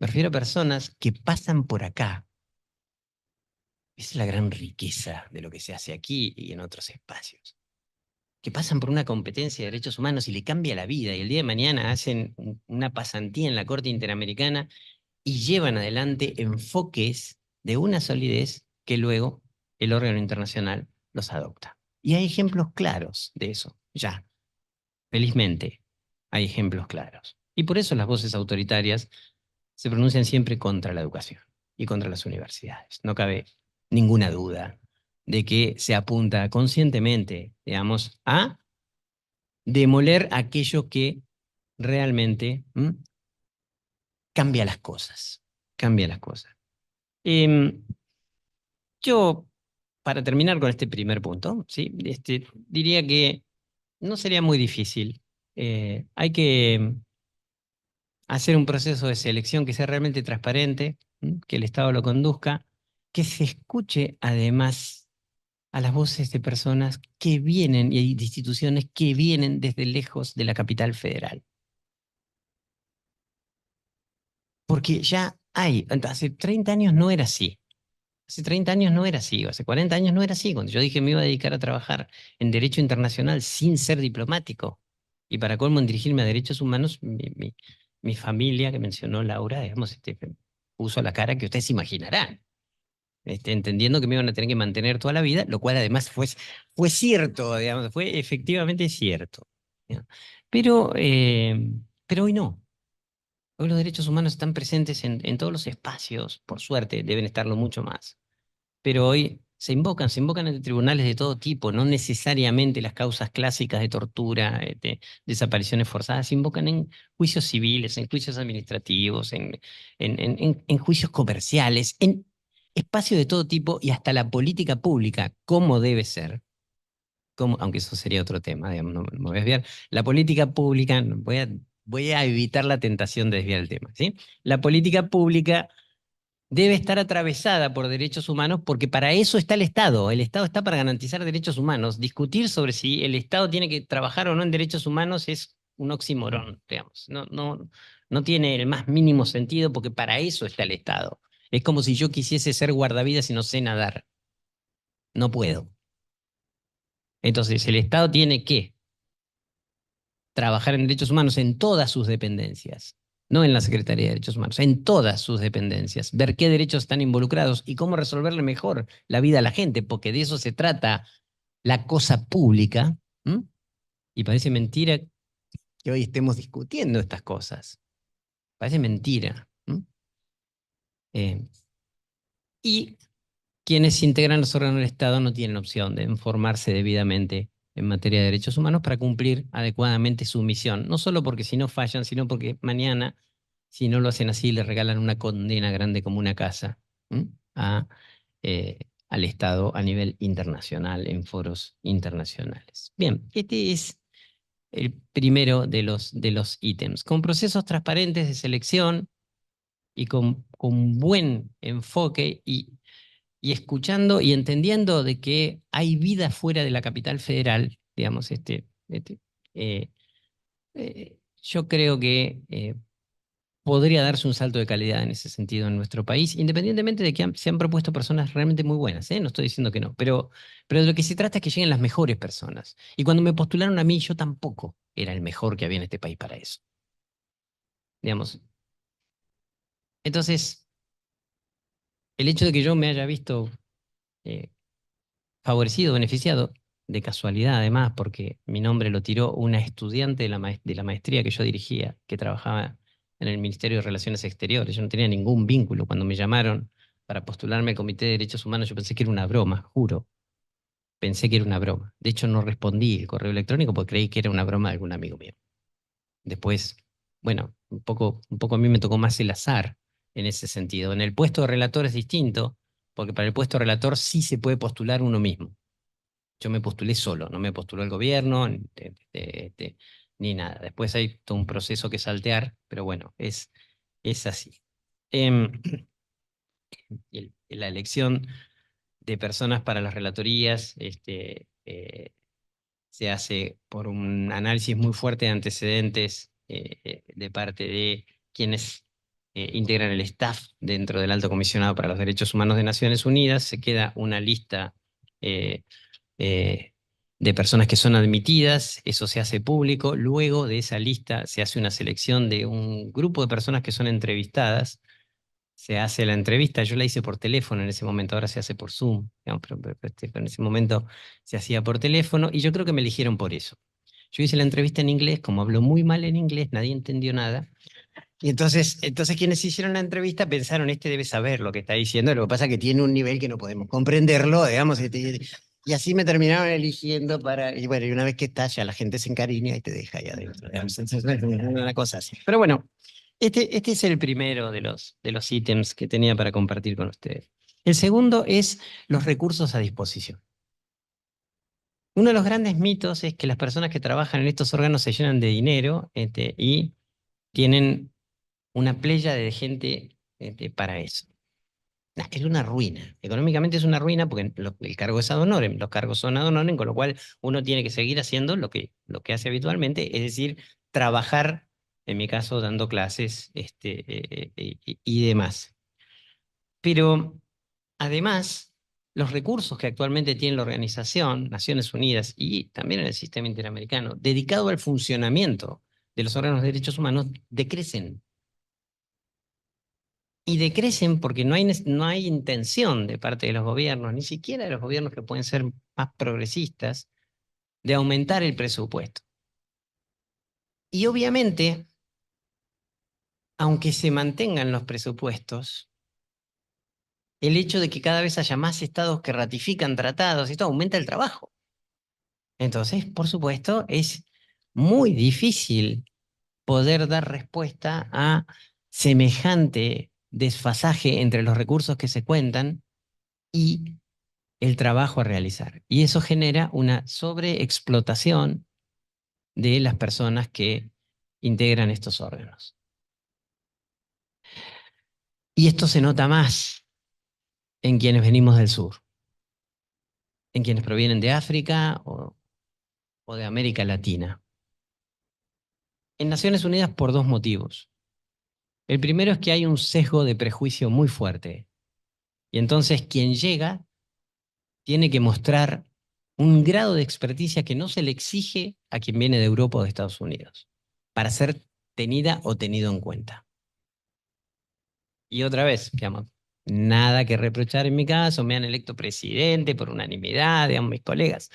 Me refiero a personas que pasan por acá. Esa es la gran riqueza de lo que se hace aquí y en otros espacios. Que pasan por una competencia de derechos humanos y le cambia la vida, y el día de mañana hacen una pasantía en la Corte Interamericana y llevan adelante enfoques de una solidez que luego el órgano internacional los adopta. Y hay ejemplos claros de eso, ya. Felizmente, hay ejemplos claros. Y por eso las voces autoritarias se pronuncian siempre contra la educación y contra las universidades. No cabe ninguna duda de que se apunta conscientemente, digamos, a demoler aquello que realmente cambia las cosas. Cambia las cosas. Yo, para terminar con este primer punto, ¿sí? Diría que no sería muy difícil. Hay que hacer un proceso de selección que sea realmente transparente, que el Estado lo conduzca, que se escuche además a las voces de personas que vienen y de instituciones que vienen desde lejos de la capital federal. Porque ya hay, hace 30 años no era así. Hace 30 años no era así, hace 40 años no era así. Cuando yo dije me iba a dedicar a trabajar en Derecho Internacional sin ser diplomático, y para colmo en dirigirme a derechos humanos, mi familia, que mencionó Laura, digamos, puso la cara que ustedes imaginarán, entendiendo que me iban a tener que mantener toda la vida, lo cual además fue cierto, digamos, fue efectivamente cierto. ¿Ya? Pero, pero hoy no. Hoy los derechos humanos están presentes en todos los espacios, por suerte, deben estarlo mucho más. Pero hoy se invocan ante tribunales de todo tipo, no necesariamente las causas clásicas de tortura, de desapariciones forzadas, se invocan en juicios civiles, en juicios administrativos, en juicios comerciales, en espacios de todo tipo y hasta la política pública, como debe ser. Aunque eso sería otro tema, digamos, no me voy a desviar. La política pública, voy a evitar la tentación de desviar el tema, ¿sí? La política pública debe estar atravesada por derechos humanos porque para eso está el Estado. El Estado está para garantizar derechos humanos. Discutir sobre si el Estado tiene que trabajar o no en derechos humanos es un oxímoron, digamos. No tiene el más mínimo sentido porque para eso está el Estado. Es como si yo quisiese ser guardavidas y no sé nadar. No puedo. Entonces, el Estado tiene que trabajar en derechos humanos en todas sus dependencias, no en la Secretaría de Derechos Humanos, en todas sus dependencias, ver qué derechos están involucrados y cómo resolverle mejor la vida a la gente, porque de eso se trata la cosa pública. Y parece mentira que hoy estemos discutiendo estas cosas. Parece mentira. Y quienes integran los órganos del Estado no tienen opción de informarse debidamente en materia de derechos humanos para cumplir adecuadamente su misión. No solo porque si no fallan, sino porque mañana, si no lo hacen así, le regalan una condena grande como una casa al Estado a nivel internacional, en foros internacionales. Bien, este es el primero de los ítems. Con procesos transparentes de selección y con buen enfoque y escuchando y entendiendo de que hay vida fuera de la capital federal, digamos, yo creo que podría darse un salto de calidad en ese sentido en nuestro país, independientemente de que se han propuesto personas realmente muy buenas, no estoy diciendo que no, pero de lo que se trata es que lleguen las mejores personas. Y cuando me postularon a mí, yo tampoco era el mejor que había en este país para eso. Digamos. Entonces, el hecho de que yo me haya visto favorecido, beneficiado, de casualidad además, porque mi nombre lo tiró una estudiante de la maestría que yo dirigía, que trabajaba en el Ministerio de Relaciones Exteriores. Yo no tenía ningún vínculo. Cuando me llamaron para postularme al Comité de Derechos Humanos, yo pensé que era una broma, juro. Pensé que era una broma. De hecho, no respondí el correo electrónico porque creí que era una broma de algún amigo mío. Después, bueno, un poco a mí me tocó más el azar en ese sentido. En el puesto de relator es distinto, porque para el puesto de relator sí se puede postular uno mismo. Yo me postulé solo, no me postuló el gobierno ni nada. Después hay todo un proceso que saltear, pero bueno, es así. La elección de personas para las relatorías se hace por un análisis muy fuerte de antecedentes de parte de quienes integran el staff dentro del Alto Comisionado para los Derechos Humanos de Naciones Unidas. Se queda una lista de personas que son admitidas, eso se hace público. Luego de esa lista se hace una selección de un grupo de personas que son entrevistadas. Se hace la entrevista, yo la hice por teléfono en ese momento, ahora se hace por Zoom, digamos, pero en ese momento se hacía por teléfono y yo creo que me eligieron por eso. Yo hice la entrevista en inglés, como hablo muy mal en inglés, nadie entendió nada. Y entonces quienes hicieron la entrevista pensaron, este debe saber lo que está diciendo, lo que pasa es que tiene un nivel que no podemos comprenderlo, digamos, Y así me terminaron eligiendo para, y bueno, y una vez que estás, ya la gente se encariña y te deja ahí adentro. Entonces, una cosa así. Pero bueno, este es el primero de los ítems que tenía para compartir con ustedes. El segundo es los recursos a disposición. Uno de los grandes mitos es que las personas que trabajan en estos órganos se llenan de dinero y tienen una playa de gente para eso. Nah, es una ruina. Económicamente es una ruina porque el cargo es ad honorem, los cargos son ad honorem, con lo cual uno tiene que seguir haciendo lo que hace habitualmente, es decir, trabajar, en mi caso, dando clases y demás. Pero además, los recursos que actualmente tiene la organización, Naciones Unidas y también en el sistema interamericano, dedicado al funcionamiento de los órganos de derechos humanos, decrecen. Y decrecen porque no hay intención de parte de los gobiernos, ni siquiera de los gobiernos que pueden ser más progresistas, de aumentar el presupuesto. Y obviamente, aunque se mantengan los presupuestos, el hecho de que cada vez haya más estados que ratifican tratados, esto aumenta el trabajo. Entonces, por supuesto, es muy difícil poder dar respuesta a semejante desfasaje entre los recursos que se cuentan y el trabajo a realizar. Y eso genera una sobreexplotación de las personas que integran estos órganos. Y esto se nota más en quienes venimos del sur, en quienes provienen de África o de América Latina. En Naciones Unidas por dos motivos. El primero es que hay un sesgo de prejuicio muy fuerte. Y entonces quien llega tiene que mostrar un grado de experticia que no se le exige a quien viene de Europa o de Estados Unidos, para ser tenida o tenido en cuenta. Y otra vez, digamos, nada que reprochar en mi caso, me han electo presidente por unanimidad, digamos, mis colegas.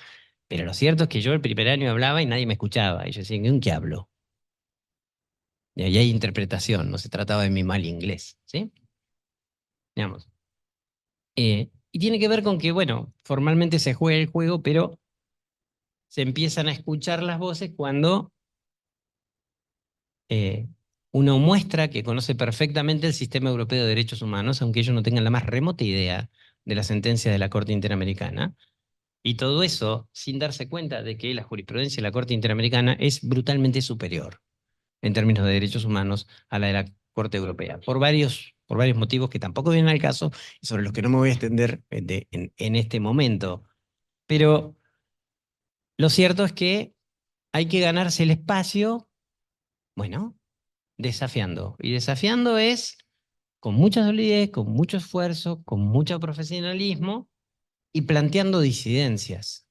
Pero lo cierto es que yo el primer año hablaba y nadie me escuchaba. Y yo decía, ¿en qué hablo? Y ahí hay interpretación, no se trataba de mi mal inglés, ¿sí? Digamos. Y tiene que ver con que, bueno, formalmente se juega el juego, pero se empiezan a escuchar las voces cuando uno muestra que conoce perfectamente el sistema europeo de derechos humanos, aunque ellos no tengan la más remota idea de la sentencia de la Corte Interamericana. Y todo eso sin darse cuenta de que la jurisprudencia de la Corte Interamericana es brutalmente superior en términos de derechos humanos a la de la Corte Europea, por varios motivos que tampoco vienen al caso y sobre los que no me voy a extender en este momento. Pero lo cierto es que hay que ganarse el espacio, bueno, desafiando. Y desafiando es con mucha solidez, con mucho esfuerzo, con mucho profesionalismo y planteando disidencias.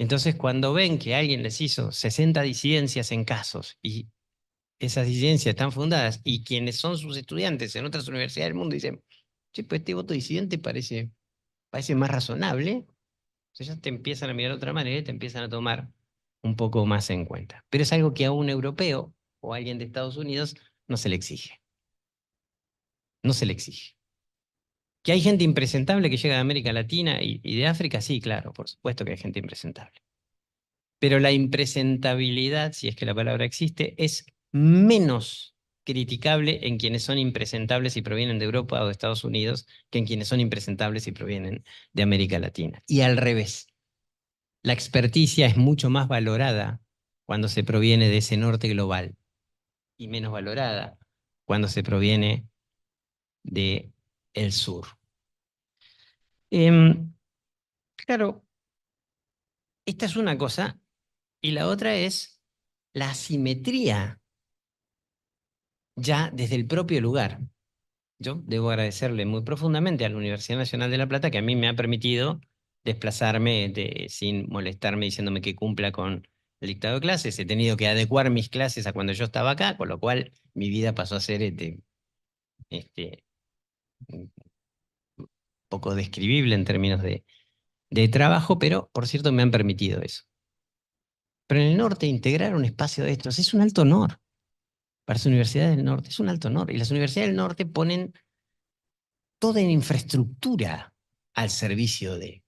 Entonces, cuando ven que alguien les hizo 60 disidencias en casos y esas disidencias están fundadas y quienes son sus estudiantes en otras universidades del mundo dicen, che, pues este voto disidente parece más razonable, entonces ya te empiezan a mirar de otra manera y te empiezan a tomar un poco más en cuenta. Pero es algo que a un europeo o a alguien de Estados Unidos no se le exige. No se le exige. ¿Que hay gente impresentable que llega de América Latina y de África? Sí, claro, por supuesto que hay gente impresentable. Pero la impresentabilidad, si es que la palabra existe, es menos criticable en quienes son impresentables y provienen de Europa o de Estados Unidos que en quienes son impresentables y provienen de América Latina. Y al revés, la experticia es mucho más valorada cuando se proviene de ese norte global y menos valorada cuando se proviene del sur. Claro, esta es una cosa y la otra es la asimetría ya desde el propio lugar. Yo debo agradecerle muy profundamente a la Universidad Nacional de La Plata que a mí me ha permitido desplazarme sin molestarme diciéndome que cumpla con el dictado de clases. He tenido que adecuar mis clases a cuando yo estaba acá, con lo cual mi vida pasó a ser un poco describible en términos de trabajo, pero por cierto me han permitido eso. Pero en el norte integrar un espacio de estos es un alto honor. Para las universidades del norte es un alto honor. Y las universidades del norte ponen toda la infraestructura al servicio de.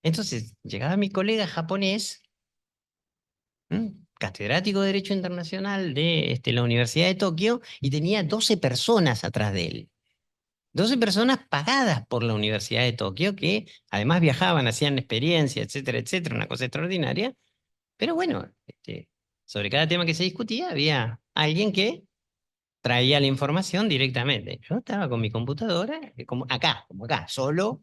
Entonces, llegaba mi colega japonés, catedrático de Derecho Internacional de la Universidad de Tokio, y tenía 12 personas atrás de él. 12 personas pagadas por la Universidad de Tokio, que además viajaban, hacían experiencia, etcétera, etcétera, una cosa extraordinaria. Pero bueno, sobre cada tema que se discutía, había alguien que traía la información directamente. Yo estaba con mi computadora, como acá, solo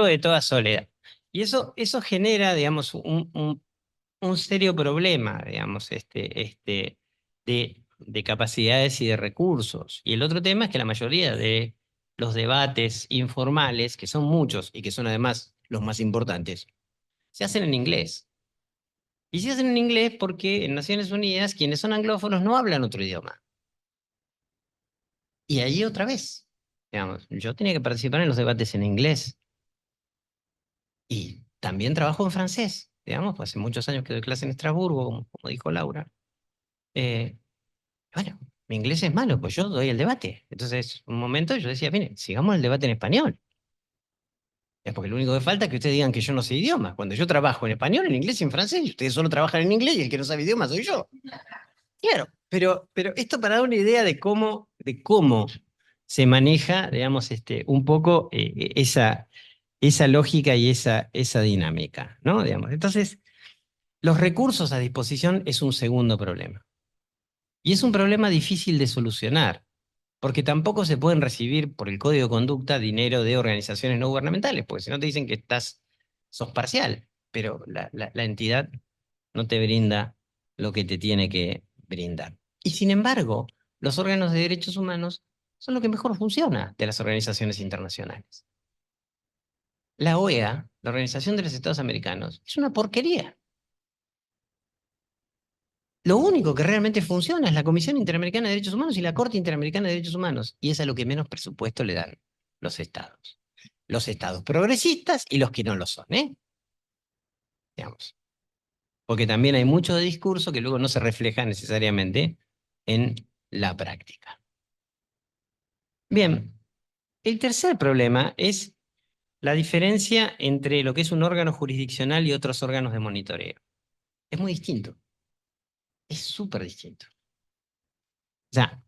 de toda soledad. Y eso genera, digamos, un serio problema, digamos, de capacidades y de recursos. Y el otro tema es que la mayoría de los debates informales, que son muchos y que son además los más importantes, se hacen en inglés. Y se hacen en inglés porque en Naciones Unidas quienes son anglófonos no hablan otro idioma. Y ahí otra vez, digamos, yo tenía que participar en los debates en inglés y también trabajo en francés, digamos, pues hace muchos años que doy clase en Estrasburgo, como dijo Laura. Eh, bueno, mi inglés es malo, pues yo doy el debate. Entonces, un momento yo decía, mire, sigamos el debate en español. Es porque lo único que falta es que ustedes digan que yo no sé idiomas. Cuando yo trabajo en español, en inglés y en francés, y ustedes solo trabajan en inglés y el que no sabe idiomas soy yo. Claro, pero esto para dar una idea de cómo se maneja, digamos, un poco esa lógica y esa dinámica, ¿no? Digamos, entonces, los recursos a disposición es un segundo problema. Y es un problema difícil de solucionar, porque tampoco se pueden recibir por el código de conducta dinero de organizaciones no gubernamentales, porque si no te dicen que sos parcial, pero la entidad no te brinda lo que te tiene que brindar. Y sin embargo, los órganos de derechos humanos son lo que mejor funciona de las organizaciones internacionales. La OEA, la Organización de los Estados Americanos, es una porquería. Lo único que realmente funciona es la Comisión Interamericana de Derechos Humanos y la Corte Interamericana de Derechos Humanos, y es a lo que menos presupuesto le dan los estados. Los estados progresistas y los que no lo son, ¿eh? Digamos. Porque también hay mucho de discurso que luego no se refleja necesariamente en la práctica. Bien, el tercer problema es la diferencia entre lo que es un órgano jurisdiccional y otros órganos de monitoreo. Es muy distinto. Es súper distinto. O sea,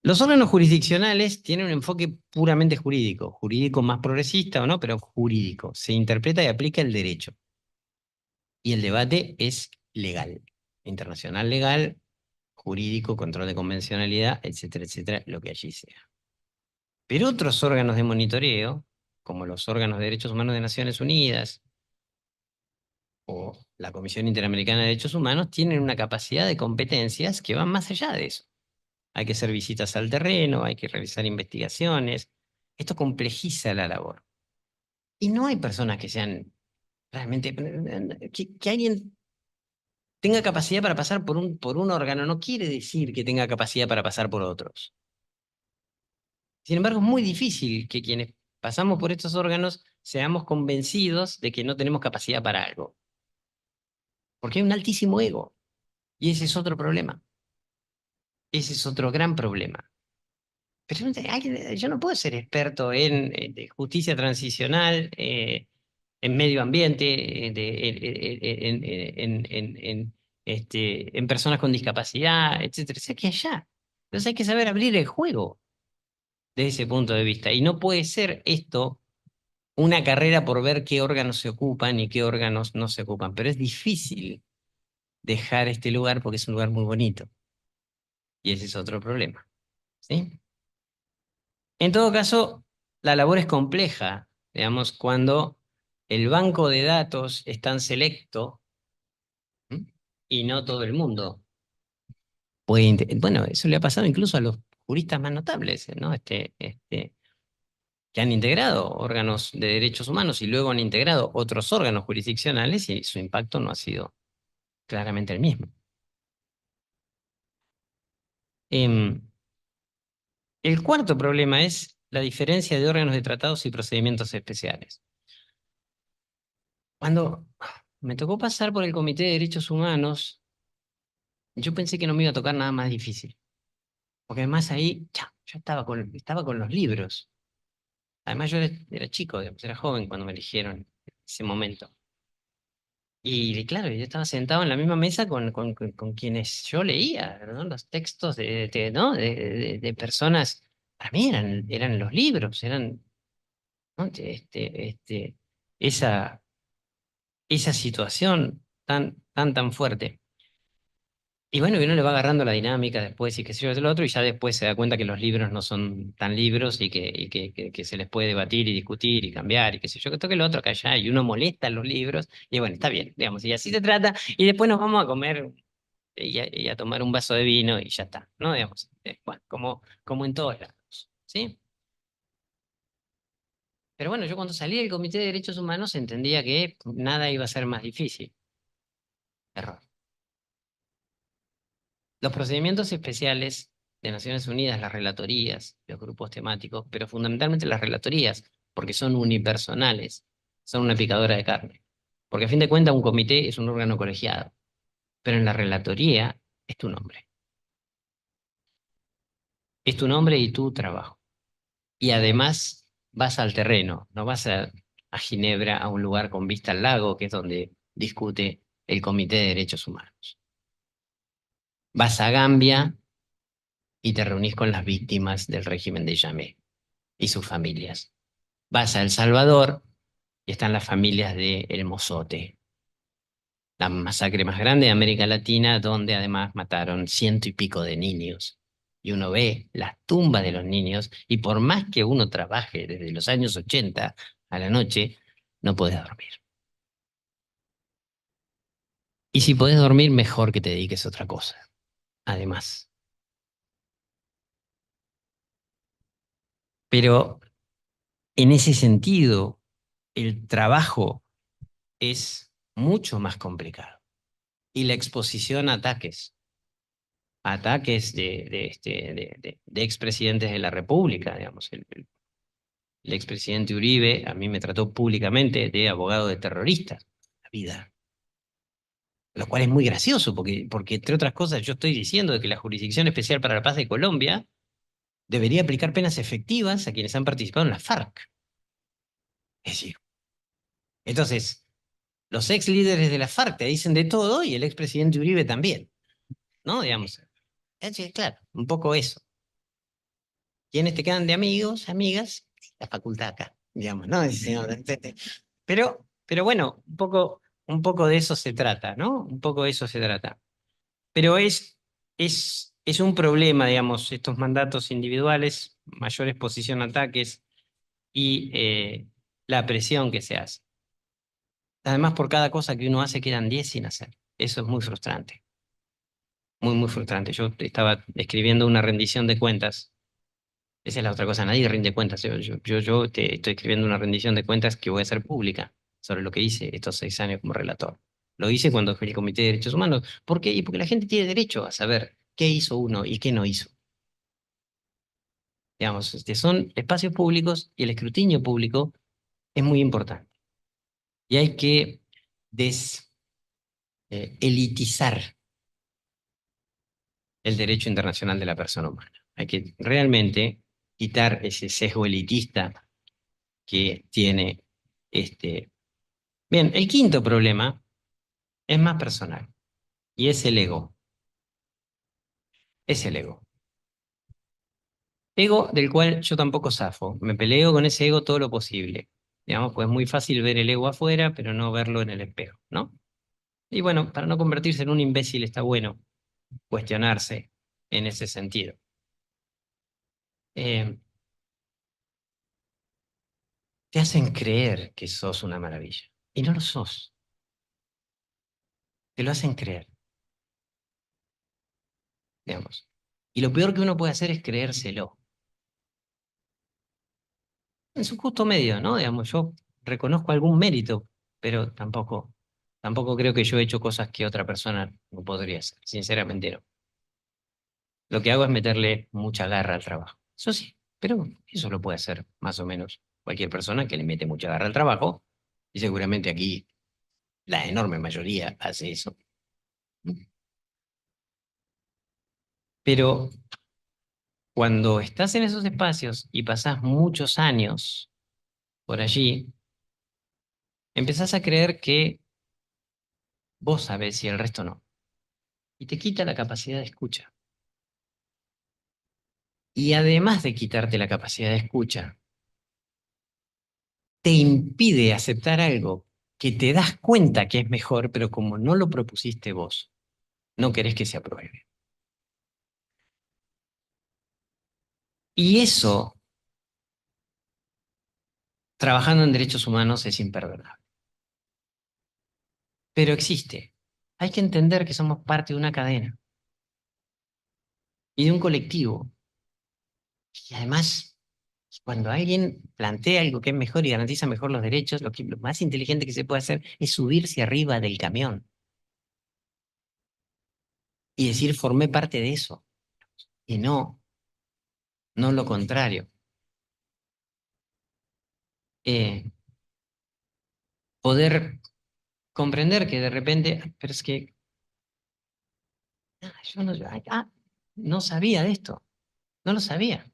los órganos jurisdiccionales tienen un enfoque puramente jurídico, jurídico más progresista o no, pero jurídico. Se interpreta y aplica el derecho. Y el debate es legal, internacional legal, jurídico, control de convencionalidad, etcétera, etcétera, lo que allí sea. Pero otros órganos de monitoreo, como los órganos de derechos humanos de Naciones Unidas o la Comisión Interamericana de Derechos Humanos, tienen una capacidad de competencias que van más allá de eso. Hay que hacer visitas al terreno, hay que realizar investigaciones. Esto complejiza la labor. Y no hay personas que sean realmente... Que alguien tenga capacidad para pasar por un órgano no quiere decir que tenga capacidad para pasar por otros. Sin embargo, es muy difícil que quienes pasamos por estos órganos seamos convencidos de que no tenemos capacidad para algo. Porque hay un altísimo ego. Y ese es otro problema. Ese es otro gran problema. Pero yo no puedo ser experto en de justicia transicional, en medio ambiente, en personas con discapacidad, etcétera. O sea, que allá. Entonces hay que saber abrir el juego desde ese punto de vista. Y no puede ser esto una carrera por ver qué órganos se ocupan y qué órganos no se ocupan. Pero es difícil dejar este lugar porque es un lugar muy bonito. Y ese es otro problema. ¿Sí? En todo caso, la labor es compleja, digamos, cuando el banco de datos es tan selecto, ¿m? Y no todo el mundo puede... Bueno, eso le ha pasado incluso a los juristas más notables, ¿no? Que han integrado órganos de derechos humanos y luego han integrado otros órganos jurisdiccionales y su impacto no ha sido claramente el mismo. El cuarto problema es la diferencia de órganos de tratados y procedimientos especiales. Cuando me tocó pasar por el Comité de Derechos Humanos, yo pensé que no me iba a tocar nada más difícil. Porque además ahí, yo estaba con los libros. Además yo era chico, digamos, era joven cuando me eligieron. ese momento. Y claro, yo estaba sentado en la misma mesa con quienes yo leía, ¿no? Los textos ¿no? de personas, para mí eran los libros, eran, ¿no? Esa, esa situación tan fuerte. Y bueno, y uno le va agarrando la dinámica después y qué sé yo, lo otro, y ya después se da cuenta que los libros no son tan libros y que se les puede debatir y discutir y cambiar y qué sé yo, que toque lo otro que allá, y uno molesta los libros, y bueno, está bien, digamos, y así se trata, y después nos vamos a comer y a tomar un vaso de vino y ya está, ¿no? Digamos, bueno, como en todos lados, ¿sí? Pero bueno, yo cuando salí del Comité de Derechos Humanos entendía que nada iba a ser más difícil. Error. Los procedimientos especiales de Naciones Unidas, las relatorías, los grupos temáticos, pero fundamentalmente las relatorías, porque son unipersonales, son una picadora de carne. Porque a fin de cuentas un comité es un órgano colegiado, pero en la relatoría es tu nombre. Es tu nombre y tu trabajo. Y además vas al terreno, no vas a Ginebra, a un lugar con vista al lago, que es donde discute el Comité de Derechos Humanos. Vas a Gambia y te reunís con las víctimas del régimen de Jammeh y sus familias. Vas a El Salvador y están las familias de El Mozote, la masacre más grande de América Latina, donde además mataron 100 y pico de niños. Y uno ve las tumbas de los niños, y por más que uno trabaje desde los años 80 a la noche, no podés dormir. Y si podés dormir, mejor que te dediques a otra cosa. Además. Pero en ese sentido, el trabajo es mucho más complicado. Y la exposición a ataques de expresidentes de la República, digamos. El expresidente Uribe a mí me trató públicamente de abogado de terroristas, la vida. Lo cual es muy gracioso, porque entre otras cosas yo estoy diciendo de que la Jurisdicción Especial para la Paz de Colombia debería aplicar penas efectivas a quienes han participado en la FARC. Es decir, entonces, los ex líderes de la FARC te dicen de todo y el expresidente Uribe también, ¿no? Digamos, claro, un poco eso. ¿Quiénes te quedan de amigos, amigas? La facultad acá, digamos, ¿no? Pero bueno, un poco de eso se trata, ¿no? Un poco de eso se trata. Pero es un problema, digamos, estos mandatos individuales, mayor exposición a ataques y la presión que se hace. Además, por cada cosa que uno hace quedan 10 sin hacer. Eso es muy frustrante. Muy frustrante. Yo estaba escribiendo una rendición de cuentas. Esa es la otra cosa, nadie rinde cuentas. Yo estoy escribiendo una rendición de cuentas que voy a hacer pública sobre lo que hice estos 6 años como relator. Lo hice cuando fui al Comité de Derechos Humanos. ¿Por qué? Y porque la gente tiene derecho a saber qué hizo uno y qué no hizo. Digamos, son espacios públicos y el escrutinio público es muy importante. Y hay que elitizar el derecho internacional de la persona humana. Hay que realmente quitar ese sesgo elitista que tiene este. Bien, el quinto problema es más personal y es el ego. Es el ego. Ego del cual yo tampoco zafo. Me peleo con ese ego todo lo posible. Digamos, pues es muy fácil ver el ego afuera, pero no verlo en el espejo, ¿no? Y bueno, para no convertirse en un imbécil está bueno cuestionarse en ese sentido. Te hacen creer que sos una maravilla y no lo sos. Te lo hacen creer, digamos. Y lo peor que uno puede hacer es creérselo. En su justo medio, ¿no? Digamos, yo reconozco algún mérito, pero tampoco creo que yo he hecho cosas que otra persona no podría hacer. Sinceramente no. Lo que hago es meterle mucha garra al trabajo. Eso sí, pero eso lo puede hacer más o menos cualquier persona que le mete mucha garra al trabajo. Y seguramente aquí la enorme mayoría hace eso. Pero cuando estás en esos espacios y pasás muchos años por allí, empezás a creer que vos sabés y el resto no. Y te quita la capacidad de escucha. Y además de quitarte la capacidad de escucha, te impide aceptar algo que te das cuenta que es mejor, pero como no lo propusiste vos, no querés que se apruebe. Y eso, trabajando en derechos humanos, es imperdonable. Pero existe. Hay que entender que somos parte de una cadena y de un colectivo. Y además, cuando alguien plantea algo que es mejor y garantiza mejor los derechos, lo más inteligente que se puede hacer es subirse arriba del camión y decir, formé parte de eso. Y no lo contrario. Poder comprender que de repente, pero es que yo no, no sabía de esto, no lo sabía.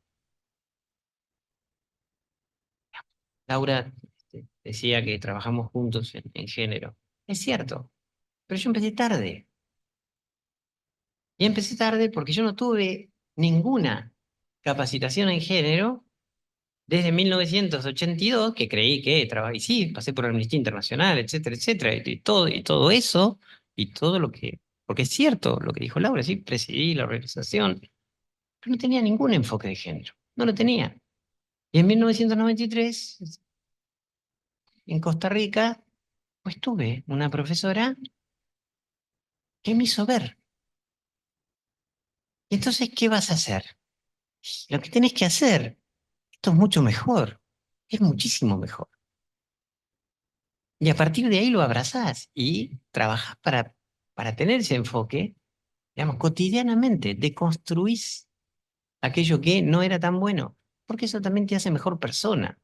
Laura decía que trabajamos juntos en género. Es cierto, pero yo empecé tarde. Y empecé tarde porque yo no tuve ninguna capacitación en género desde 1982, que creí que trabajé, y sí, pasé por Amnistía Internacional, etcétera, y todo eso, y todo lo que, porque es cierto lo que dijo Laura, sí, presidí la organización, pero no tenía ningún enfoque de género, no lo tenía. Y en 1993, en Costa Rica, pues tuve una profesora que me hizo ver. Y entonces, ¿qué vas a hacer? Lo que tenés que hacer, esto es mucho mejor, es muchísimo mejor. Y a partir de ahí lo abrazás y trabajás para tener ese enfoque, digamos, cotidianamente, deconstruís aquello que no era tan bueno, porque eso también te hace mejor persona.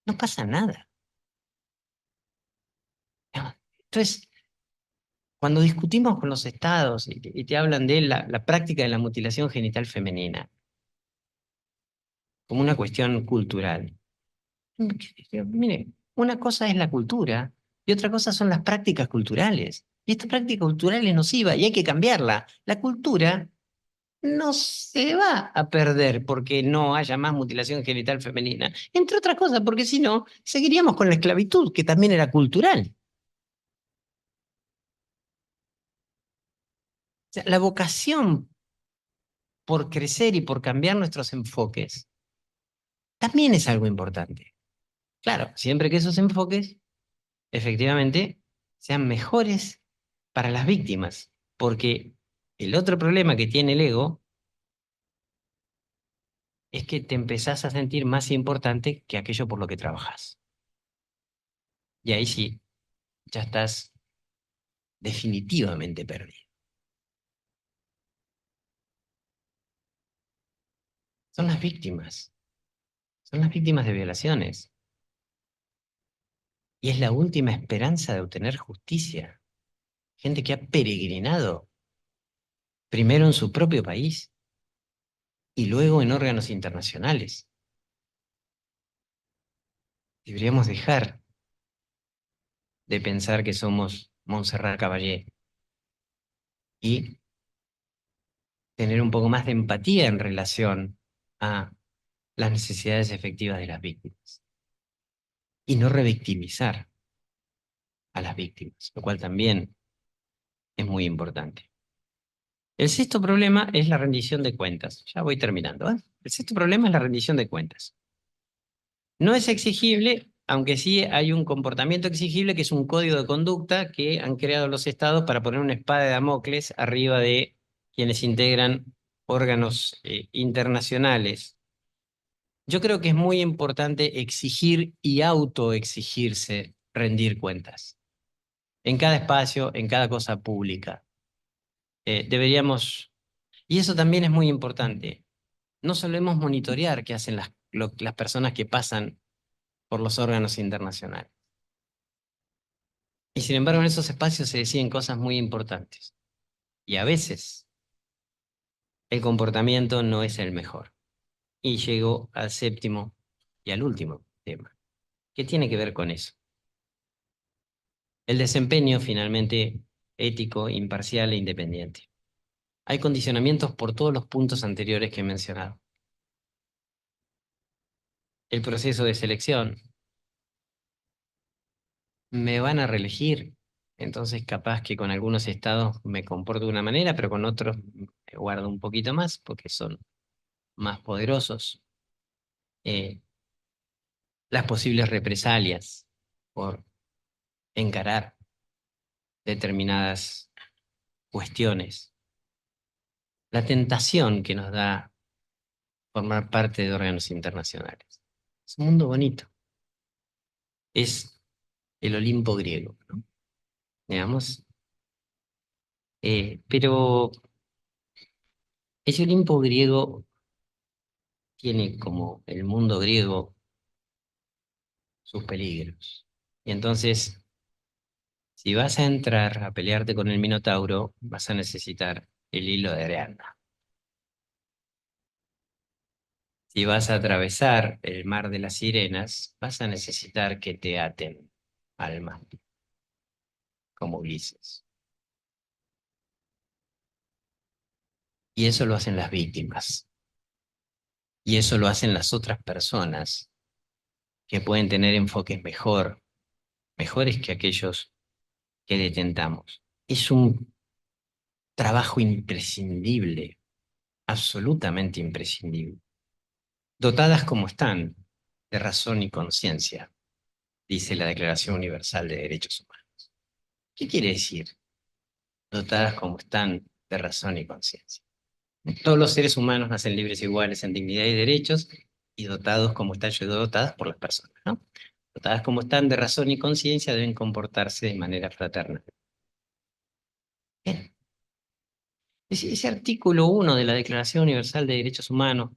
No pasa nada. Entonces, cuando discutimos con los estados y te hablan de la práctica de la mutilación genital femenina como una cuestión cultural, mire, una cosa es la cultura y otra cosa son las prácticas culturales. Y esta práctica cultural es nociva y hay que cambiarla. La cultura no se va a perder porque no haya más mutilación genital femenina. Entre otras cosas, porque si no, seguiríamos con la esclavitud, que también era cultural. O sea, la vocación por crecer y por cambiar nuestros enfoques también es algo importante. Claro, siempre que esos enfoques efectivamente sean mejores para las víctimas, porque el otro problema que tiene el ego es que te empezás a sentir más importante que aquello por lo que trabajas. Y ahí sí, ya estás definitivamente perdido. Son las víctimas de violaciones. Y es la última esperanza de obtener justicia. Gente que ha peregrinado primero en su propio país y luego en órganos internacionales. Deberíamos dejar de pensar que somos Montserrat Caballé y tener un poco más de empatía en relación a las necesidades efectivas de las víctimas y no revictimizar a las víctimas, lo cual también es muy importante. El sexto problema es la rendición de cuentas. Ya voy terminando, ¿eh? El sexto problema es la rendición de cuentas. No es exigible, aunque sí hay un comportamiento exigible que es un código de conducta que han creado los estados para poner una espada de Damocles arriba de quienes integran órganos internacionales. Yo creo que es muy importante exigir y autoexigirse rendir cuentas en cada espacio, en cada cosa pública. Deberíamos, y eso también es muy importante, no solemos monitorear qué hacen las personas que pasan por los órganos internacionales. Y sin embargo, en esos espacios se deciden cosas muy importantes. Y a veces el comportamiento no es el mejor. Y llego al séptimo y al último tema, que tiene que ver con eso. El desempeño, finalmente, ético, imparcial e independiente. Hay condicionamientos por todos los puntos anteriores que he mencionado. El proceso de selección. Me van a reelegir, entonces capaz que con algunos estados me comporto de una manera, pero con otros me guardo un poquito más porque son más poderosos. Las posibles represalias por encarar determinadas cuestiones. La tentación que nos da formar parte de órganos internacionales. Es un mundo bonito. Es el Olimpo griego, ¿no? Digamos. Pero ese Olimpo griego tiene, como el mundo griego, sus peligros. Y entonces, si vas a entrar a pelearte con el Minotauro, vas a necesitar el hilo de Ariadna. Si vas a atravesar el mar de las sirenas, vas a necesitar que te aten al mar, como Ulises. Y eso lo hacen las víctimas. Y eso lo hacen las otras personas que pueden tener enfoques mejores que aquellos que detentamos. Es un trabajo imprescindible, absolutamente imprescindible. Dotadas como están de razón y conciencia, dice la Declaración Universal de Derechos Humanos. ¿Qué quiere decir? Dotadas como están de razón y conciencia. Todos los seres humanos nacen libres e iguales en dignidad y derechos y dotados como están dotadas por las personas, ¿no? Dotadas como están de razón y conciencia deben comportarse de manera fraterna. Bien. Ese artículo 1 de la Declaración Universal de Derechos Humanos,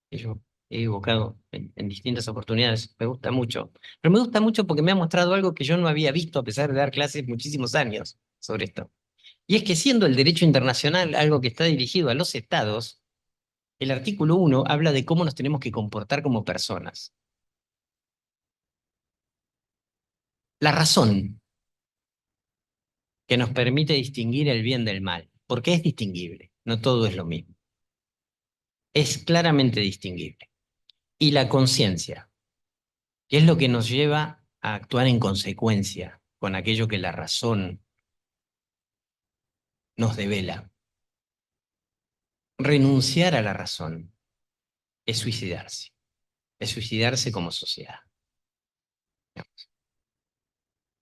que yo he evocado en distintas oportunidades, me gusta mucho. Pero me gusta mucho porque me ha mostrado algo que yo no había visto a pesar de dar clases muchísimos años sobre esto. Y es que siendo el derecho internacional algo que está dirigido a los estados, el artículo 1 habla de cómo nos tenemos que comportar como personas. La razón que nos permite distinguir el bien del mal, porque es distinguible, no todo es lo mismo. Es claramente distinguible. Y la conciencia, que es lo que nos lleva a actuar en consecuencia con aquello que la razón nos devela. Renunciar a la razón es suicidarse como sociedad.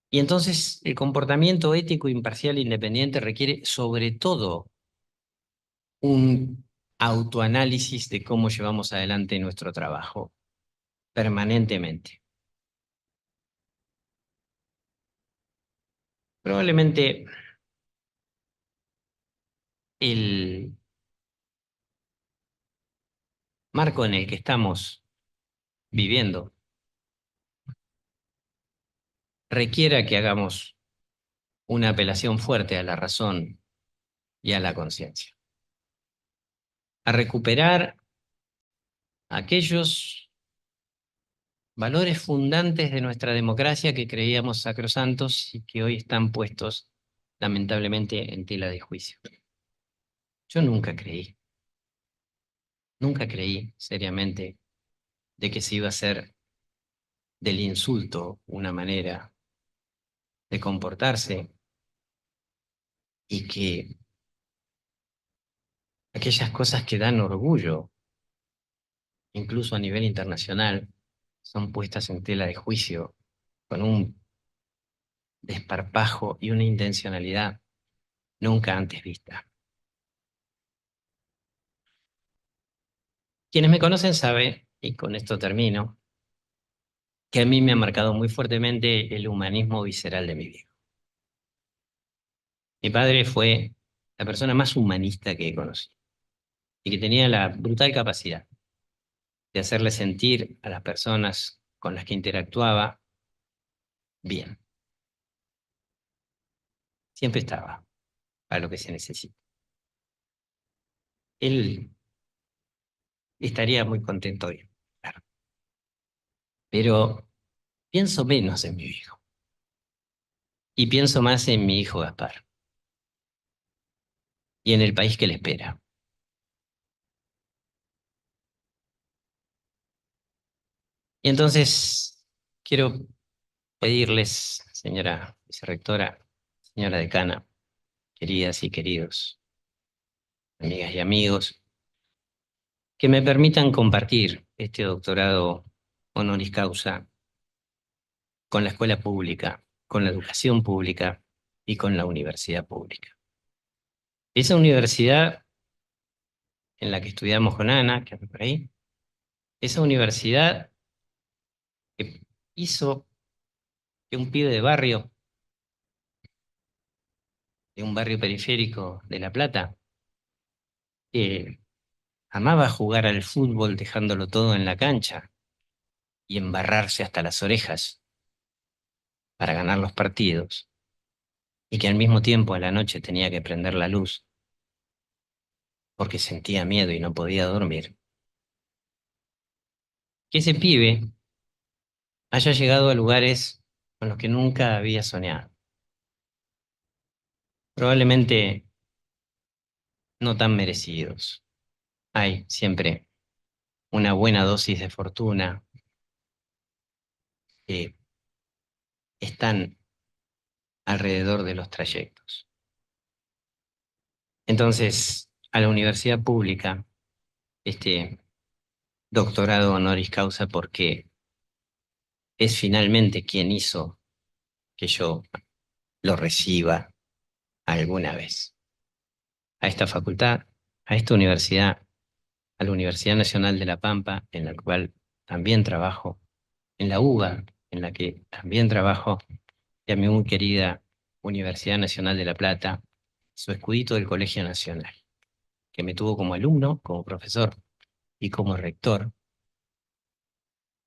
Y entonces el comportamiento ético, imparcial e independiente requiere sobre todo un autoanálisis de cómo llevamos adelante nuestro trabajo permanentemente. Probablemente el marco en el que estamos viviendo requiera que hagamos una apelación fuerte a la razón y a la conciencia. A recuperar aquellos valores fundantes de nuestra democracia que creíamos sacrosantos y que hoy están puestos, lamentablemente, en tela de juicio. Yo nunca creí seriamente de que se iba a hacer del insulto una manera de comportarse y que aquellas cosas que dan orgullo, incluso a nivel internacional, son puestas en tela de juicio con un desparpajo y una intencionalidad nunca antes vista. Quienes me conocen saben, y con esto termino, que a mí me ha marcado muy fuertemente el humanismo visceral de mi viejo. Mi padre fue la persona más humanista que he conocido y que tenía la brutal capacidad de hacerle sentir a las personas con las que interactuaba bien. Siempre estaba para lo que se necesita. Él estaría muy contento hoy, claro. Pero pienso menos en mi viejo. y pienso más en mi hijo Gaspar y en el país que le espera. Y entonces quiero pedirles, señora vicerrectora, señora decana, queridas y queridos, amigas y amigos, que me permitan compartir este doctorado honoris causa con la escuela pública, con la educación pública y con la universidad pública. Esa universidad en la que estudiamos con Ana, que anda por ahí, esa universidad que hizo que un pibe de un barrio periférico de La Plata, que amaba jugar al fútbol dejándolo todo en la cancha y embarrarse hasta las orejas para ganar los partidos, y que al mismo tiempo a la noche tenía que prender la luz porque sentía miedo y no podía dormir. Que ese pibe haya llegado a lugares con los que nunca había soñado. Probablemente no tan merecidos. Hay siempre una buena dosis de fortuna que están alrededor de los trayectos. Entonces, a la universidad pública, este doctorado honoris causa, porque es finalmente quien hizo que yo lo reciba alguna vez. A esta facultad, a esta universidad, a la Universidad Nacional de La Pampa, en la cual también trabajo, en la UBA, en la que también trabajo, y a mi muy querida Universidad Nacional de La Plata, su escudito del Colegio Nacional, que me tuvo como alumno, como profesor y como rector,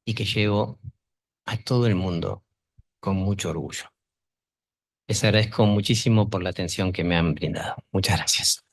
y que llevo a todo el mundo con mucho orgullo. Les agradezco muchísimo por la atención que me han brindado. Muchas gracias.